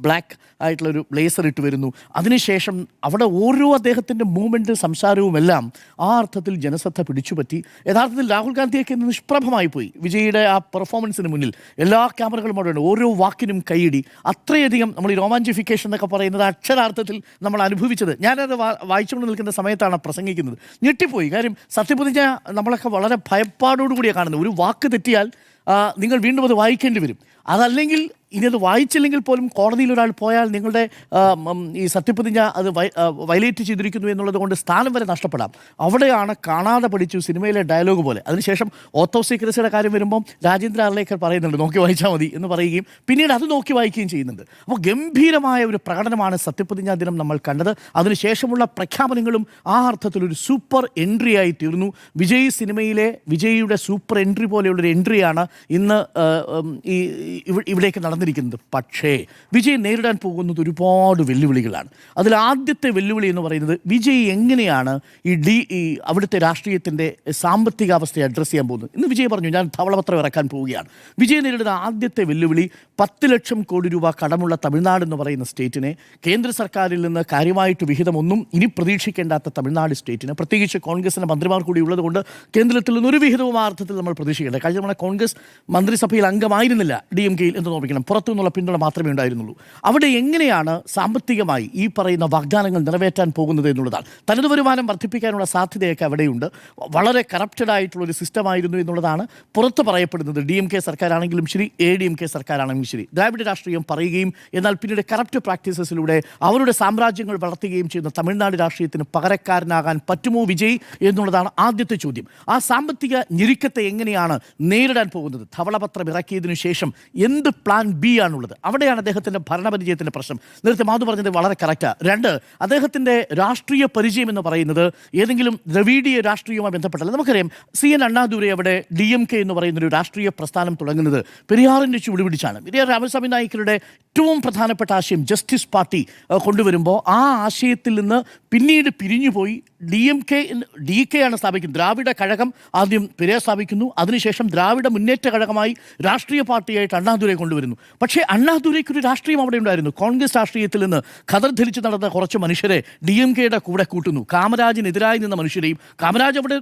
[SPEAKER 2] ബ്ലാക്ക് ആയിട്ടുള്ളൊരു ബ്ലേസർ ഇട്ട് വരുന്നു. അതിനുശേഷം അവിടെ ഓരോ അദ്ദേഹത്തിൻ്റെ മൂവ്മെൻറ്റ് സംസാരവും എല്ലാം ആ അർത്ഥത്തിൽ ജനശ്രദ്ധ പിടിച്ചുപറ്റി. യഥാർത്ഥത്തിൽ രാഹുൽ ഗാന്ധിയൊക്കെ നിഷ്പ്രഭമായി പോയി വിജയുടെ ആ പെർഫോമൻസിന് മുന്നിൽ. എല്ലാ ക്യാമറകളും അവിടെ ഉണ്ട്, ഓരോ വാക്കിനും കൈയിടി. അത്രയധികം നമ്മൾ ഈ റൊമാൻറ്റിഫിക്കേഷൻ എന്നൊക്കെ പറയുന്നത് അക്ഷരാർത്ഥത്തിൽ നമ്മൾ അനുഭവിച്ചത്. ഞാനത് വായിച്ചുകൊണ്ട് നിൽക്കുന്ന സമയത്താണ് പ്രസംഗിക്കുന്നത്. ഞെട്ടിപ്പോയി. കാര്യം സത്യപ്രതിജ്ഞ നമ്മളൊക്കെ വളരെ ഭയപ്പാടോടുകൂടിയാണ് കാണുന്നത്. ഒരു വാക്ക് തെറ്റിയാൽ നിങ്ങൾ വീണ്ടും അത് വായിക്കേണ്ടി വരും. അതല്ലെങ്കിൽ ഇനി അത് വായിച്ചില്ലെങ്കിൽ പോലും കോടതിയിൽ ഒരാൾ പോയാൽ നിങ്ങളുടെ ഈ സത്യപ്രതിജ്ഞ അത് വയലേറ്റ് ചെയ്തിരിക്കുന്നു എന്നുള്ളത് കൊണ്ട് സ്ഥാനം വരെ നഷ്ടപ്പെടാം. അവിടെയാണ് കാണാതെ പഠിച്ചു സിനിമയിലെ ഡയലോഗ് പോലെ. അതിനുശേഷം ഓത്ത് ഓഫ് സീക്രസിയുടെ കാര്യം വരുമ്പം രാജേന്ദ്ര അർലേക്കർ പറയുന്നുണ്ട് നോക്കി വായിച്ചാൽ മതി എന്ന് പറയുകയും പിന്നീട് അത് നോക്കി വായിക്കുകയും ചെയ്യുന്നുണ്ട്. അപ്പോൾ ഗംഭീരമായ ഒരു പ്രകടനമാണ് സത്യപ്രതിജ്ഞാ ദിനം നമ്മൾ കണ്ടത്. അതിനുശേഷമുള്ള പ്രഖ്യാപനങ്ങളും ആ അർത്ഥത്തിലൊരു സൂപ്പർ എൻട്രി ആയി തീർന്നു. വിജയ് സിനിമയിലെ വിജയിയുടെ സൂപ്പർ എൻട്രി പോലെയുള്ളൊരു എൻട്രിയാണ് ഇന്ന് ഇവിടേക്ക് നടന്നിരിക്കുന്നത്. പക്ഷേ വിജയ് നേരിടാൻ പോകുന്നത് ഒരുപാട് വെല്ലുവിളികളാണ്. അതിൽ ആദ്യത്തെ വെല്ലുവിളി എന്ന് പറയുന്നത് വിജയ് എങ്ങനെയാണ് ഈ അവിടുത്തെ രാഷ്ട്രീയത്തിൻ്റെ സാമ്പത്തിക അവസ്ഥയെ അഡ്രസ്സ് ചെയ്യാൻ പോകുന്നത്. ഇന്ന് വിജയ് പറഞ്ഞു ഞാൻ ധവളപത്രം ഇറക്കാൻ പോവുകയാണ്. വിജയ് നേരിടുന്ന ആദ്യത്തെ വെല്ലുവിളി 10 ലക്ഷം കോടി രൂപ കടമുള്ള തമിഴ്നാട് എന്ന് പറയുന്ന സ്റ്റേറ്റിനെ, കേന്ദ്ര സർക്കാരിൽ നിന്ന് കാര്യമായിട്ട് വിഹിതമൊന്നും ഇനി പ്രതീക്ഷിക്കേണ്ടാത്ത തമിഴ്നാട് സ്റ്റേറ്റിന്, പ്രത്യേകിച്ച് കോൺഗ്രസിൻ്റെ മന്ത്രിമാർ കൂടി ഉള്ളതുകൊണ്ട് കേന്ദ്രത്തിൽ നിന്നൊരു വിഹിതവും ആ അർത്ഥത്തിൽ നമ്മൾ പ്രതീക്ഷിക്കേണ്ടത്. കഴിഞ്ഞ തവണ കോൺഗ്രസ് മന്ത്രിസഭയിൽ അംഗമായിരുന്നില്ല DMKയിൽ എന്ന് നോക്കണം, പുറത്തു നിന്നുള്ള പിന്തുണ മാത്രമേ ഉണ്ടായിരുന്നുള്ളൂ. അവിടെ എങ്ങനെയാണ് സാമ്പത്തികമായി ഈ പറയുന്ന വാഗ്ദാനങ്ങൾ നിറവേറ്റാൻ പോകുന്നത് എന്നുള്ളതാണ്. തനത് വരുമാനം വർദ്ധിപ്പിക്കാനുള്ള സാധ്യതയൊക്കെ അവിടെയുണ്ട്. വളരെ കറപ്റ്റഡ് ആയിട്ടുള്ളൊരു സിസ്റ്റമായിരുന്നു എന്നുള്ളതാണ് പുറത്ത് പറയപ്പെടുന്നത്. DMK സർക്കാരാണെങ്കിലും ശരി, ADMK സർക്കാരാണെങ്കിലും ശരി, ദ്രാവിഡ രാഷ്ട്രീയം പറയുകയും എന്നാൽ പിന്നീട് കറപ്റ്റ് പ്രാക്ടീസസിലൂടെ അവരുടെ സാമ്രാജ്യങ്ങൾ വളർത്തുകയും ചെയ്യുന്ന തമിഴ്നാട് രാഷ്ട്രീയത്തിന് പകരക്കാരനാകാൻ പറ്റുമോ വിജയ് എന്നുള്ളതാണ് ആദ്യത്തെ ചോദ്യം. ആ സാമ്പത്തിക ഞെരുക്കത്തെ എങ്ങനെയാണ് നേരിടാൻ പോകുന്നത്? ധവളപത്രം ഇറക്കിയതിനു ശേഷം എന്ത് പ്ലാൻ ബി ആണുള്ളത്. അവിടെയാണ് അദ്ദേഹത്തിൻ്റെ ഭരണപരിചയത്തിൻ്റെ പ്രശ്നം. നേരത്തെ മാധു പറഞ്ഞത് വളരെ കറക്റ്റാണ്. 2, അദ്ദേഹത്തിൻ്റെ രാഷ്ട്രീയ പരിചയം എന്ന് പറയുന്നത് ഏതെങ്കിലും ദ്രവീഡിയ രാഷ്ട്രീയവുമായി ബന്ധപ്പെട്ടല്ല. നമുക്കറിയാം CN അണ്ണാദുരൈ അവിടെ DMK എന്ന് പറയുന്നൊരു രാഷ്ട്രീയ പ്രസ്ഥാനം തുടങ്ങുന്നത് പെരിയാറിൻ്റെ ചുവട് പിടിച്ചാണ്. പെരിയാർ രാമസ്വാമി നായ്ക്കരുടെ ഏറ്റവും പ്രധാനപ്പെട്ട ആശയം ജസ്റ്റിസ് പാർട്ടി കൊണ്ടുവരുമ്പോൾ ആ ആശയത്തിൽ നിന്ന് പിന്നീട് പിരിഞ്ഞുപോയി DK ആണ് സ്ഥാപിക്കുന്നത്. ദ്രാവിഡ കഴകം ആദ്യം പെരിയാർ സ്ഥാപിക്കുന്നു, അതിനുശേഷം ദ്രാവിഡ മുന്നേറ്റ കഴകമായി രാഷ്ട്രീയ പാർട്ടിയായിട്ട് അണ്ണാദുരൈ കൊണ്ടുവരുന്നു. പക്ഷേ അണ്ണാദുരൈക്കൊരു രാഷ്ട്രീയം അവിടെ ഉണ്ടായിരുന്നു. കോൺഗ്രസ് രാഷ്ട്രീയത്തിൽ നിന്ന് ഖദർ ധരിച്ച് നടന്ന കുറച്ച് മനുഷ്യരെ DMKയുടെ കൂടെ കൂട്ടുന്നു. കാമരാജിനെതിരായി നിന്ന മനുഷ്യരെയും, കാമരാജ് അവിടെ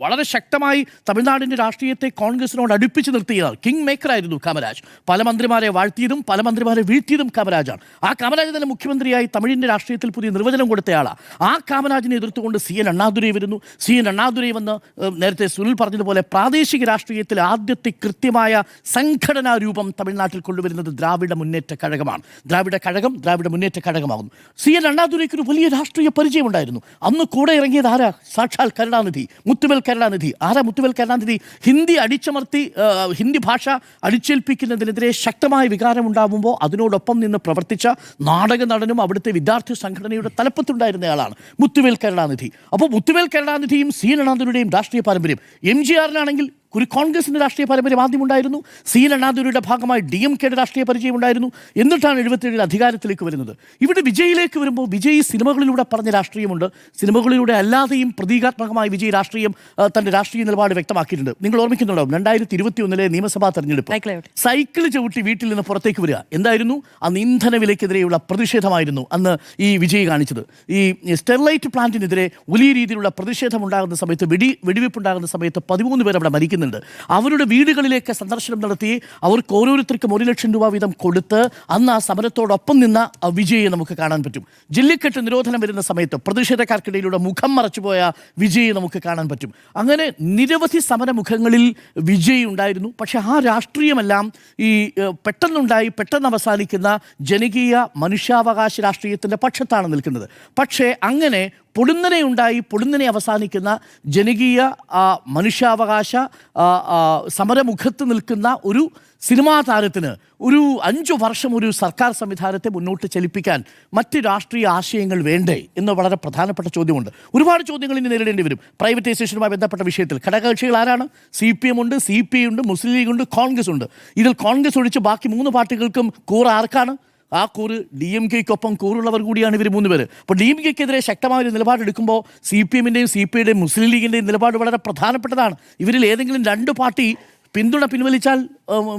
[SPEAKER 2] വളരെ ശക്തമായി തമിഴ്നാടിൻ്റെ രാഷ്ട്രീയത്തെ കോൺഗ്രസിനോട് അടുപ്പിച്ച് നിർത്തിയതാണ്. കിങ് മേക്കറായിരുന്നു കാമരാജ്. പല മന്ത്രിമാരെ വാഴ്ത്തിയതും പല മന്ത്രിമാരെ വീഴ്ത്തിയതും കാമരാജാണ്. ആ കാമരാജ് തന്നെ മുഖ്യമന്ത്രിയായി തമിഴിൻ്റെ രാഷ്ട്രീയത്തിൽ പുതിയ നിർവചനം കൊടുത്തയാളാണ്. ആ കാമരാജിനെ എതിർത്തുകൊണ്ട് CN അണ്ണാദുരൈ വരുന്നു. CN അണ്ണാദുരൈ വന്ന് നേരത്തെ സുനിൽ പറഞ്ഞതുപോലെ പ്രാദേശിക രാഷ്ട്രീയത്തിൽ ആദ്യത്തെ കൃത്യമായ സംഘടനാ രൂപം തമിഴ്നാട്ടിൽ കൊണ്ടുവരുന്നത് ദ്രാവിഡ മുന്നേറ്റ കഴകമാണ്. ദ്രാവിഡ കഴകം ദ്രാവിഡ മുന്നേറ്റ കഴകമാകുന്നു. CN അണ്ണാദുരൈക്ക് ഒരു വലിയ രാഷ്ട്രീയ പരിചയം ഉണ്ടായിരുന്നു. അന്ന് കൂടെ ഇറങ്ങിയത് ആരാ? സാക്ഷാൽ കരുണാനിധി, മുത്തുവേൽ കരുണാനിധി. ആരാ മുത്തുവേൽ കരുണാനിധി? ഹിന്ദി അടിച്ചമർത്തി ഹിന്ദി ഭാഷ അടിച്ചേൽപ്പിക്കുന്നതിനെതിരെ ശക്തമായ വികാരം ഉണ്ടാകുമ്പോൾ അതിനോടൊപ്പം നിന്ന് പ്രവർത്തിച്ച നാടക നടനും അവിടുത്തെ വിദ്യാർത്ഥി സംഘടനയുടെ തലപ്പത്തുണ്ടായിരുന്നയാളാണ് മുത്തുവേൽ കരുണാനിധി. അപ്പോൾ മുത്തുവേൽ കരുണാനിധിയും CN അണ്ണാദുരൈയുടെയും രാഷ്ട്രീയ പാരമ്പര്യം. MGR-നാണെങ്കിൽ ഒരു കോൺഗ്രസിൻ്റെ രാഷ്ട്രീയ പാരമ്പര്യം ആദ്യം ഉണ്ടായിരുന്നു. CN അണ്ണാദുരൈയുടെ ഭാഗമായി DMKയുടെ രാഷ്ട്രീയ പരിചയം ഉണ്ടായിരുന്നു. എന്നിട്ടാണ് 77 അധികാരത്തിലേക്ക് വരുന്നത്. ഇവിടെ വിജയിലേക്ക് വരുമ്പോൾ വിജയ് സിനിമകളിലൂടെ പറഞ്ഞ രാഷ്ട്രീയമുണ്ട്. സിനിമകളിലൂടെ അല്ലാതെയും പ്രതീകാത്മകമായി വിജയ് രാഷ്ട്രീയം തൻ്റെ രാഷ്ട്രീയ നിലപാട് വ്യക്തമാക്കിയിട്ടുണ്ട്. നിങ്ങൾ ഓർമ്മിക്കുന്നുണ്ടാവും 2021 നിയമസഭാ തെരഞ്ഞെടുപ്പ് സൈക്കിൾ ചവിട്ടി വീട്ടിൽ നിന്ന് പുറത്തേക്ക് വരിക എന്തായിരുന്നു? അന്ന് ഇന്ധന വിലയ്ക്കെതിരെയുള്ള പ്രതിഷേധമായിരുന്നു അന്ന് ഈ വിജയ് കാണിച്ചത്. ഈ സ്റ്റെർലൈറ്റ് പ്ലാന്റിനെതിരെ വലിയ രീതിയിലുള്ള പ്രതിഷേധം ഉണ്ടാകുന്ന സമയത്ത്, വെടിവെപ്പ് ഉണ്ടാകുന്ന സമയത്ത് 13 പേർ അവിടെ മരിക്കുന്നു. അവരുടെ വീടുകളിലേക്ക് സന്ദർശനം നടത്തി അവർക്ക് ഓരോരുത്തർക്കും 1 ലക്ഷം രൂപ വീതം കൊടുത്ത് അന്ന് ആ സമരത്തോടൊപ്പം നിന്ന വിജയെ നമുക്ക് കാണാൻ പറ്റും. ജല്ലിക്കെട്ട് നിരോധനം വരുന്ന സമയത്ത് പ്രതിഷേധക്കാർക്കിടയിലൂടെ മുഖം മറച്ചുപോയ വിജയെ നമുക്ക് കാണാൻ പറ്റും. അങ്ങനെ നിരവധി സമരമുഖങ്ങളിൽ വിജയ് ഉണ്ടായിരുന്നു. പക്ഷെ ആ രാഷ്ട്രീയമെല്ലാം ഈ പെട്ടെന്ന് അവസാനിക്കുന്ന ജനകീയ മനുഷ്യാവകാശ രാഷ്ട്രീയത്തിൻ്റെ പക്ഷത്താണ് നിൽക്കുന്നത്. പക്ഷേ അങ്ങനെ പൊടുന്നനെ അവസാനിക്കുന്ന ജനകീയ മനുഷ്യാവകാശ സമരമുഖത്ത് നിൽക്കുന്ന ഒരു സിനിമാ താരത്തിന് ഒരു 5 വർഷം ഒരു സർക്കാർ സംവിധാനത്തെ മുന്നോട്ട് ചലിപ്പിക്കാൻ മറ്റ് രാഷ്ട്രീയ ആശയങ്ങൾ വേണ്ടേ എന്ന് വളരെ പ്രധാനപ്പെട്ട ചോദ്യമുണ്ട്. ഒരുപാട് ചോദ്യങ്ങൾ ഇനി നേരിടേണ്ടി വരും പ്രൈവറ്റൈസേഷനുമായി ബന്ധപ്പെട്ട വിഷയത്തിൽ. ഘടകകക്ഷികൾ ആരാണ്? CPM ഉണ്ട്, CPI ഉണ്ട്, മുസ്ലിം ലീഗ് ഉണ്ട്, കോൺഗ്രസ് ഉണ്ട്. ഇതിൽ കോൺഗ്രസ് ഒഴിച്ച് ബാക്കി 3 പാർട്ടികൾക്കും കൂറ് ആർക്കാണ്? ആ കൂറ് DMKയ്ക്കൊപ്പം കൂറുള്ളവർ കൂടിയാണ് ഇവർ 3 പേര്. അപ്പോൾ DMKയ്ക്കെതിരെ ശക്തമായൊരു നിലപാടെടുക്കുമ്പോൾ CPM-ൻ്റെയും CPI-യുടെയും മുസ്ലിം ലീഗിൻ്റെയും നിലപാട് വളരെ പ്രധാനപ്പെട്ടതാണ്. ഇവരിൽ ഏതെങ്കിലും 2 പാർട്ടി പിന്തുണ പിൻവലിച്ചാൽ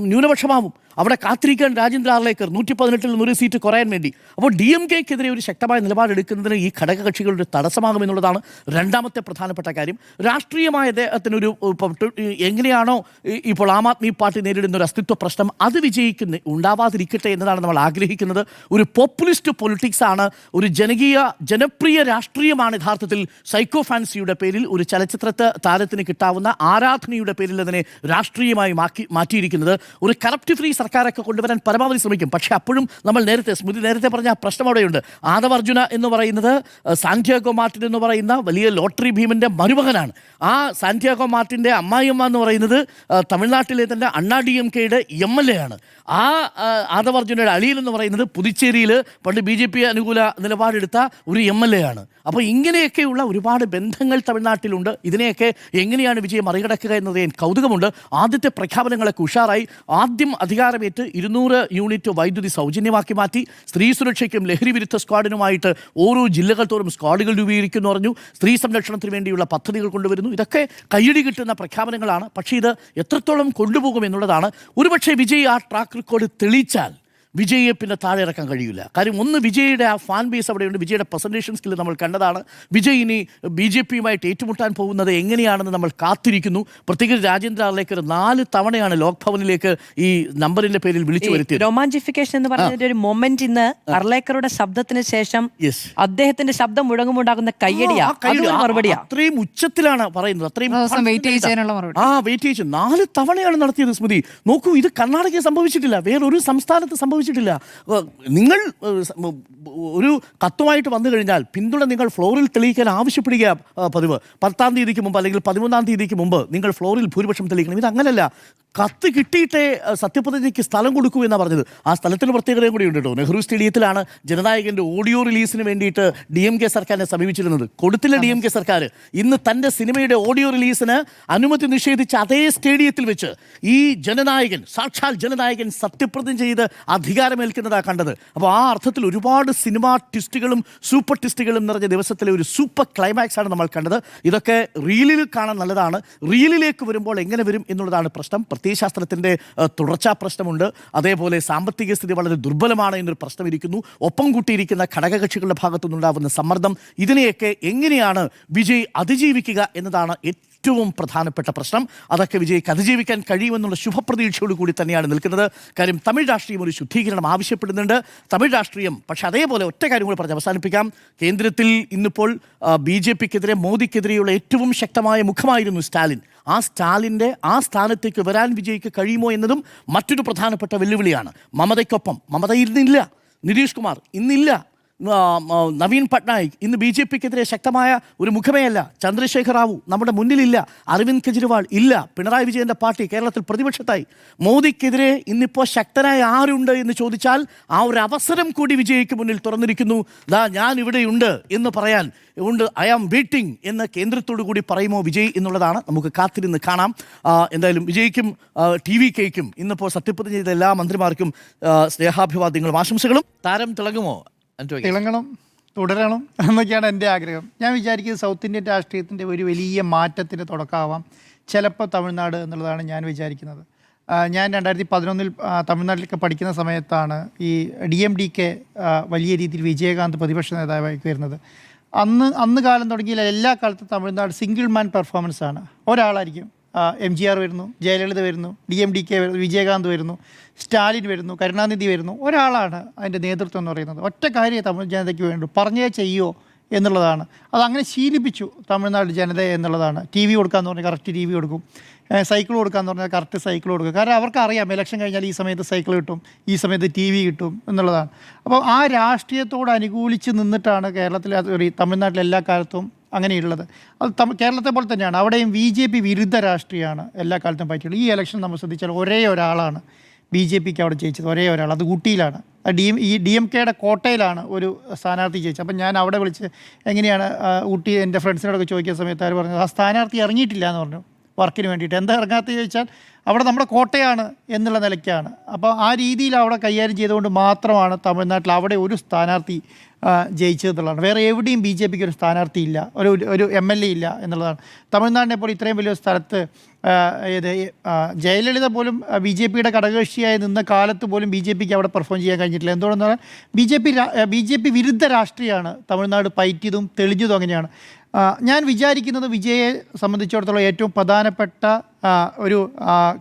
[SPEAKER 2] ന്യൂനപക്ഷമാവും. അവിടെ കാത്തിരിക്കാൻ രാജേന്ദ്ര ആർലേക്കർ 118-ൽ 100 സീറ്റ് കുറയാൻ വേണ്ടി. അപ്പോൾ DMKയ്ക്കെതിരെ ഒരു ശക്തമായ നിലപാടെടുക്കുന്നതിന് ഈ ഘടകകക്ഷികളുടെ തടസ്സമാകുമെന്നുള്ളതാണ് രണ്ടാമത്തെ പ്രധാനപ്പെട്ട കാര്യം. രാഷ്ട്രീയമായ അദ്ദേഹത്തിനൊരു എങ്ങനെയാണോ ഇപ്പോൾ ആം ആദ്മി പാർട്ടി നേരിടുന്ന ഒരു അസ്തിത്വ പ്രശ്നം അത് ഉണ്ടാവാതിരിക്കട്ടെ എന്നതാണ് നമ്മൾ ആഗ്രഹിക്കുന്നത്. ഒരു പോപ്പുലിസ്റ്റ് പൊളിറ്റിക്സ് ആണ്, ഒരു ജനപ്രിയ രാഷ്ട്രീയമാണ് യഥാർത്ഥത്തിൽ സൈക്കോ ഫാൻസിയുടെ പേരിൽ ഒരു ചലച്ചിത്ര താരത്തിന് കിട്ടാവുന്ന ആരാധനയുടെ പേരിൽ അതിനെ രാഷ്ട്രീയമായി മാറ്റിയിരിക്കുന്നത്. ഒരു കറപ്റ്റ് ഫ്രീ സർക്കാരൊക്കെ കൊണ്ടുവരാൻ പരമാവധി ശ്രമിക്കും. പക്ഷേ അപ്പോഴും നമ്മൾ സ്മൃതി നേരത്തെ പറഞ്ഞ ആ പ്രശ്നം അവിടെയുണ്ട്. ആദവ് അർജുന എന്ന് പറയുന്നത് സാന്റിയാഗോ മാർട്ടിൻ എന്ന് പറയുന്ന വലിയ ലോട്ടറി ഭീമൻ്റെ മരുമകനാണ്. ആ സാന്റിയാഗോ മാർട്ടിൻ്റെ അമ്മായിയമ്മ എന്ന് പറയുന്നത് തമിഴ്നാട്ടിലെ തന്നെ അണ്ണാ DMKയുടെ MLA ആണ്. ആ ആദവ് അർജുനയുടെ അളിയൻ എന്ന് പറയുന്നത് പുതുച്ചേരിയിൽ പണ്ട് BJP അനുകൂല നിലപാടെടുത്ത ഒരു MLA ആണ്. അപ്പോൾ ഇങ്ങനെയൊക്കെയുള്ള ഒരുപാട് ബന്ധങ്ങൾ തമിഴ്നാട്ടിലുണ്ട്. ഇതിനെയൊക്കെ എങ്ങനെയാണ് വിജയം മറികടക്കുക എന്നത് കൗതുകമുണ്ട്. ആദ്യത്തെ പ്രഖ്യാപനങ്ങളൊക്കെ ഉഷാറായി. ആദ്യം അധികാരമേറ്റ് 200 യൂണിറ്റ് വൈദ്യുതി സൗജന്യമാക്കി മാറ്റി. സ്ത്രീ സുരക്ഷയ്ക്കും ലഹരി വിരുദ്ധ സ്ക്വാഡിനുമായിട്ട് ഓരോ ജില്ലകൾ തോറും സ്ക്വാഡുകൾ രൂപീകരിക്കുന്നു പറഞ്ഞു. സ്ത്രീ സംരക്ഷണത്തിന് വേണ്ടിയുള്ള പദ്ധതികൾ കൊണ്ടുവരുന്നു. ഇതൊക്കെ കയ്യടി കിട്ടുന്ന പ്രഖ്യാപനങ്ങളാണ്. പക്ഷേ ഇത് എത്രത്തോളം കൊണ്ടുപോകും എന്നുള്ളതാണ്. ഒരുപക്ഷെ വിജയ് ആ ട്രാക്ക് റെക്കോർഡ് തെളിയിച്ചാൽ വിജയെ പിന്നെ താഴെ ഇറക്കാൻ കഴിയില്ല. കാര്യം ഒന്ന്, വിജയുടെ ആ ഫാൻ ബേസ് അവിടെയുണ്ട്. വിജയുടെ പ്രസൻറ്റേഷൻ സ്കില്ല് നമ്മൾ കണ്ടതാണ്. വിജയ് ഇനി BJP-യുമായിട്ട് ഏറ്റുമുട്ടാൻ പോകുന്നത് എങ്ങനെയാണെന്ന് നമ്മൾ കാത്തിരിക്കുന്നു. പ്രത്യേകിച്ച് രാജേന്ദ്ര ആർലേക്കർ 4 തവണയാണ് ലോക് ഭവനിലേക്ക് ഈ നമ്പറിന്റെ പേരിൽ വിളിച്ചു വരുത്തിയത്.
[SPEAKER 4] റൊമാൻറ്റിഫിക്കേഷൻ എന്ന് പറയുന്നതിന്റെ ഒരു മൊമെന്റ് ഇന്ന് അർലേക്കറുടെ ശബ്ദത്തിന് ശേഷം അദ്ദേഹത്തിന്റെ ശബ്ദം മുഴങ്ങുമുണ്ടാകുന്ന കയ്യടിയാ, മറുപടിയാ.
[SPEAKER 2] അത്രയും ഉച്ചത്തിലാണ് പറയുന്നത്. അത്രയും
[SPEAKER 1] വെയിറ്റ് ചെയ്ത്
[SPEAKER 2] 4 തവണയാണ് നടത്തിയത്. സ്മൃതി നോക്കൂ, ഇത് കർണാടകയിൽ സംഭവിച്ചിട്ടില്ല, വേറൊരു സംസ്ഥാനത്ത് സംഭവിച്ചിട്ടില്ല. സംഭവിച്ചിട്ടില്ല. നിങ്ങൾ ഒരു കത്തുമായിട്ട് വന്നു കഴിഞ്ഞാൽ പിന്തുണ നിങ്ങൾ ഫ്ലോറിൽ തെളിയിക്കാൻ ആവശ്യപ്പെടുക പതിവ്. 10-ാം തീയതിക്ക് മുമ്പ് അല്ലെങ്കിൽ 13-ാം തീയതിക്ക് മുമ്പ് നിങ്ങൾ ഫ്ലോറിൽ ഭൂരിപക്ഷം തെളിയിക്കണം. ഇത് അങ്ങനല്ല. കത്ത് കിട്ടിയിട്ടേ സത്യപ്രതിജ്ഞയ്ക്ക് സ്ഥലം കൊടുക്കൂ എന്നാണ് പറഞ്ഞത്. ആ സ്ഥലത്തിന് പ്രത്യേകതയും കൂടി ഉണ്ട് കേട്ടോ. നെഹ്റു സ്റ്റേഡിയത്തിലാണ് ജനനായകൻ്റെ ഓഡിയോ റിലീസിന് വേണ്ടിയിട്ട് DMK സർക്കാരിനെ സമീപിച്ചിരുന്നത്. കൊടുത്തില്ല DMK സർക്കാർ. ഇന്ന് തൻ്റെ സിനിമയുടെ ഓഡിയോ റിലീസിന് അനുമതി നിഷേധിച്ച അതേ സ്റ്റേഡിയത്തിൽ വെച്ച് ഈ ജനനായകൻ, സാക്ഷാൽ ജനനായകൻ സത്യപ്രതിജ്ഞ ചെയ്ത് അധികാരമേൽക്കുന്നതാണ് കണ്ടത്. അപ്പോൾ ആ അർത്ഥത്തിൽ ഒരുപാട് സിനിമാ ട്വിസ്റ്റുകളും സൂപ്പർ ട്വിസ്റ്റുകളും നിറഞ്ഞ ദിവസത്തിലെ ഒരു സൂപ്പർ ക്ലൈമാക്സ് ആണ് നമ്മൾ കണ്ടത്. ഇതൊക്കെ റീലിൽ കാണാൻ നല്ലതാണ്. റീലിലേക്ക് വരുമ്പോൾ എങ്ങനെ വരും എന്നുള്ളതാണ് പ്രശ്നം. പ്രത്യയശാസ്ത്രത്തിൻ്റെ തുടർച്ചാ പ്രശ്നമുണ്ട്. അതേപോലെ സാമ്പത്തിക സ്ഥിതി വളരെ ദുർബലമാണ് എന്നൊരു പ്രശ്നം ഇരിക്കുന്നു. ഒപ്പം കൂട്ടിയിരിക്കുന്ന ഘടകകക്ഷികളുടെ ഭാഗത്തുനിന്നുണ്ടാകുന്ന സമ്മർദ്ദം, ഇതിനെയൊക്കെ എങ്ങനെയാണ് വിജയ് അതിജീവിക്കുക എന്നതാണ് ഏറ്റവും പ്രധാനപ്പെട്ട പ്രശ്നം. അതൊക്കെ വിജയ്ക്ക് അതിജീവിക്കാൻ കഴിയുമെന്നുള്ള ശുഭപ്രതീക്ഷയോട് കൂടി തന്നെയാണ് നിൽക്കുന്നത്. കാര്യം തമിഴ് രാഷ്ട്രീയം ഒരു ശുദ്ധീകരണം ആവശ്യപ്പെടുന്നുണ്ട്. തമിഴ് രാഷ്ട്രീയം പക്ഷേ അതേപോലെ ഒറ്റ കാര്യം കൂടി പറഞ്ഞ് അവസാനിപ്പിക്കാം. കേന്ദ്രത്തിൽ ഇന്നിപ്പോൾ BJPക്കെതിരെ, മോദിക്കെതിരെയുള്ള ഏറ്റവും ശക്തമായ മുഖമായിരുന്നു സ്റ്റാലിൻ. ആ സ്റ്റാലിൻ്റെ ആ സ്ഥാനത്തേക്ക് വരാൻ വിജയ്ക്ക് കഴിയുമോ എന്നതും മറ്റൊരു പ്രധാനപ്പെട്ട വെല്ലുവിളിയാണ്. മമതയ്ക്കൊപ്പം മമത ഇന്നില്ല, നിതീഷ് കുമാർ ഇന്നില്ല, നവീൻ പട്നായിക് ഇന്ന് BJPക്കെതിരെ ശക്തമായ ഒരു മുഖമേ അല്ല. ചന്ദ്രശേഖർ റാവു നമ്മുടെ മുന്നിലില്ല, അരവിന്ദ് കെജ്രിവാൾ ഇല്ല, പിണറായി വിജയൻ്റെ പാർട്ടി കേരളത്തിൽ പ്രതിപക്ഷത്തായി. മോദിക്കെതിരെ ഇന്നിപ്പോൾ ശക്തനായ ആരുണ്ട് എന്ന് ചോദിച്ചാൽ ആ ഒരു അവസരം കൂടി വിജയ്ക്ക് മുന്നിൽ തുറന്നിരിക്കുന്നു. ഞാൻ ഇവിടെയുണ്ട് എന്ന് പറയാൻ ഉണ്ട്. ഐ ആം വെയിറ്റിംഗ് എന്ന് കേന്ദ്രത്തോടു കൂടി പറയുമോ വിജയ് എന്നുള്ളതാണ് നമുക്ക് കാത്തിരുന്ന് കാണാം. എന്തായാലും വിജയ്ക്കും TVKയ്ക്കും ഇന്നിപ്പോൾ സത്യപ്രതിജ്ഞ ചെയ്ത എല്ലാ മന്ത്രിമാർക്കും സ്നേഹാഭിവാദ്യങ്ങളും ആശംസകളും. താരം തിളങ്ങുമോ?
[SPEAKER 5] തിളങ്ങണം, തുടരണം എന്നൊക്കെയാണ് എൻ്റെ ആഗ്രഹം. ഞാൻ വിചാരിക്കുന്നത് സൗത്ത് ഇന്ത്യൻ രാഷ്ട്രീയത്തിൻ്റെ ഒരു വലിയ മാറ്റത്തിൻ്റെ തുടക്കമാവാം ചിലപ്പോൾ തമിഴ്നാട് എന്നുള്ളതാണ് ഞാൻ വിചാരിക്കുന്നത്. ഞാൻ 2011 തമിഴ്നാട്ടിലൊക്കെ പഠിക്കുന്ന സമയത്താണ് ഈ DMDK വലിയ രീതിയിൽ വിജയകാന്ത് പ്രതിപക്ഷ നേതാവായി വരുന്നത്. അന്ന് കാലം തുടങ്ങിയില്ല, എല്ലാ കാലത്തും തമിഴ്നാട് സിംഗിൾ മാൻ പെർഫോമൻസ് ആണ്. ഒരാളായിരിക്കും. MGR വരുന്നു, ജയലളിത വരുന്നു, DMDK വരുന്നു, വിജയകാന്ത് വരുന്നു, സ്റ്റാലിൻ വരുന്നു, കരുണാനിധി വരുന്നു. ഒരാളാണ് അതിൻ്റെ നേതൃത്വം എന്ന് പറയുന്നത്. ഒറ്റ കാര്യം തമിഴ് ജനതയ്ക്ക് വേണ്ടു, പറഞ്ഞേ ചെയ്യോ എന്നുള്ളതാണ്. അതങ്ങനെ ശീലിപ്പിച്ചു തമിഴ്നാട് ജനത എന്നുള്ളതാണ്. TV കൊടുക്കാമെന്ന് പറഞ്ഞാൽ കറക്റ്റ് TV കൊടുക്കും, സൈക്കിൾ കൊടുക്കാമെന്ന് പറഞ്ഞാൽ കറക്റ്റ് സൈക്കിൾ കൊടുക്കും. കാരണം അവർക്കറിയാം ഇലക്ഷൻ കഴിഞ്ഞാൽ ഈ സമയത്ത് സൈക്കിൾ കിട്ടും, ഈ സമയത്ത് TV കിട്ടും എന്നുള്ളതാണ്. അപ്പോൾ ആ രാഷ്ട്രീയത്തോട് അനുകൂലിച്ച് നിന്നിട്ടാണ് കേരളത്തിലെ തമിഴ്നാട്ടിലെ എല്ലാ കാലത്തും അങ്ങനെയുള്ളത്. അത് കേരളത്തെ പോലെ തന്നെയാണ്. അവിടെയും BJP വിരുദ്ധ രാഷ്ട്രീയമാണ് എല്ലാ കാലത്തും പറ്റിയുള്ളത്. ഈ ഇലക്ഷൻ നമ്മൾ ശ്രദ്ധിച്ചാൽ ഒരേ ഒരാളാണ് BJPക്ക് അവിടെ ജയിച്ചത്, ഒരേ ഒരാൾ. അത് ഊട്ടിയിലാണ്. ഈ DMKയുടെ കോട്ടയിലാണ് ഒരു സ്ഥാനാർത്ഥി ജയിച്ചത്. അപ്പം ഞാൻ അവിടെ വിളിച്ച് എങ്ങനെയാണ് ഊട്ടി എൻ്റെ ഫ്രണ്ട്സിനോടൊക്കെ ചോദിക്കുന്ന സമയത്ത് അവർ പറഞ്ഞത് ആ സ്ഥാനാർത്ഥി ഇറങ്ങിയിട്ടില്ല എന്ന് പറഞ്ഞു വർക്കിന് വേണ്ടിയിട്ട്. എന്താ ഇറങ്ങാത്തത് ചോദിച്ചാൽ അവിടെ നമ്മുടെ കോട്ടയാണ് എന്നുള്ള നിലയ്ക്കാണ്. അപ്പോൾ ആ രീതിയിൽ അവിടെ കൈകാര്യം ചെയ്തുകൊണ്ട് മാത്രമാണ് തമിഴ്നാട്ടിൽ അവിടെ ഒരു സ്ഥാനാർത്ഥി ജയിച്ചതെന്നുള്ളതാണ്. വേറെ എവിടെയും BJPക്ക് ഒരു സ്ഥാനാർത്ഥി ഇല്ല, ഒരു MLA ഇല്ല എന്നുള്ളതാണ്. തമിഴ്നാടിനെ പോലെ ഇത്രയും വലിയൊരു സ്ഥലത്ത് ജയലളിത പോലും BJPയുടെ ഘടകകക്ഷിയായി നിന്ന കാലത്ത് പോലും BJPക്ക് അവിടെ പെർഫോം ചെയ്യാൻ കഴിഞ്ഞിട്ടില്ല. എന്തുകൊണ്ടെന്ന് പറഞ്ഞാൽ BJP വിരുദ്ധ രാഷ്ട്രീയമാണ് തമിഴ്നാട് പയറ്റിയതും തെളിഞ്ഞതും അങ്ങനെയാണ്. ഞാൻ വിചാരിക്കുന്നത് വിജയെ സംബന്ധിച്ചിടത്തോളം ഏറ്റവും പ്രധാനപ്പെട്ട ഒരു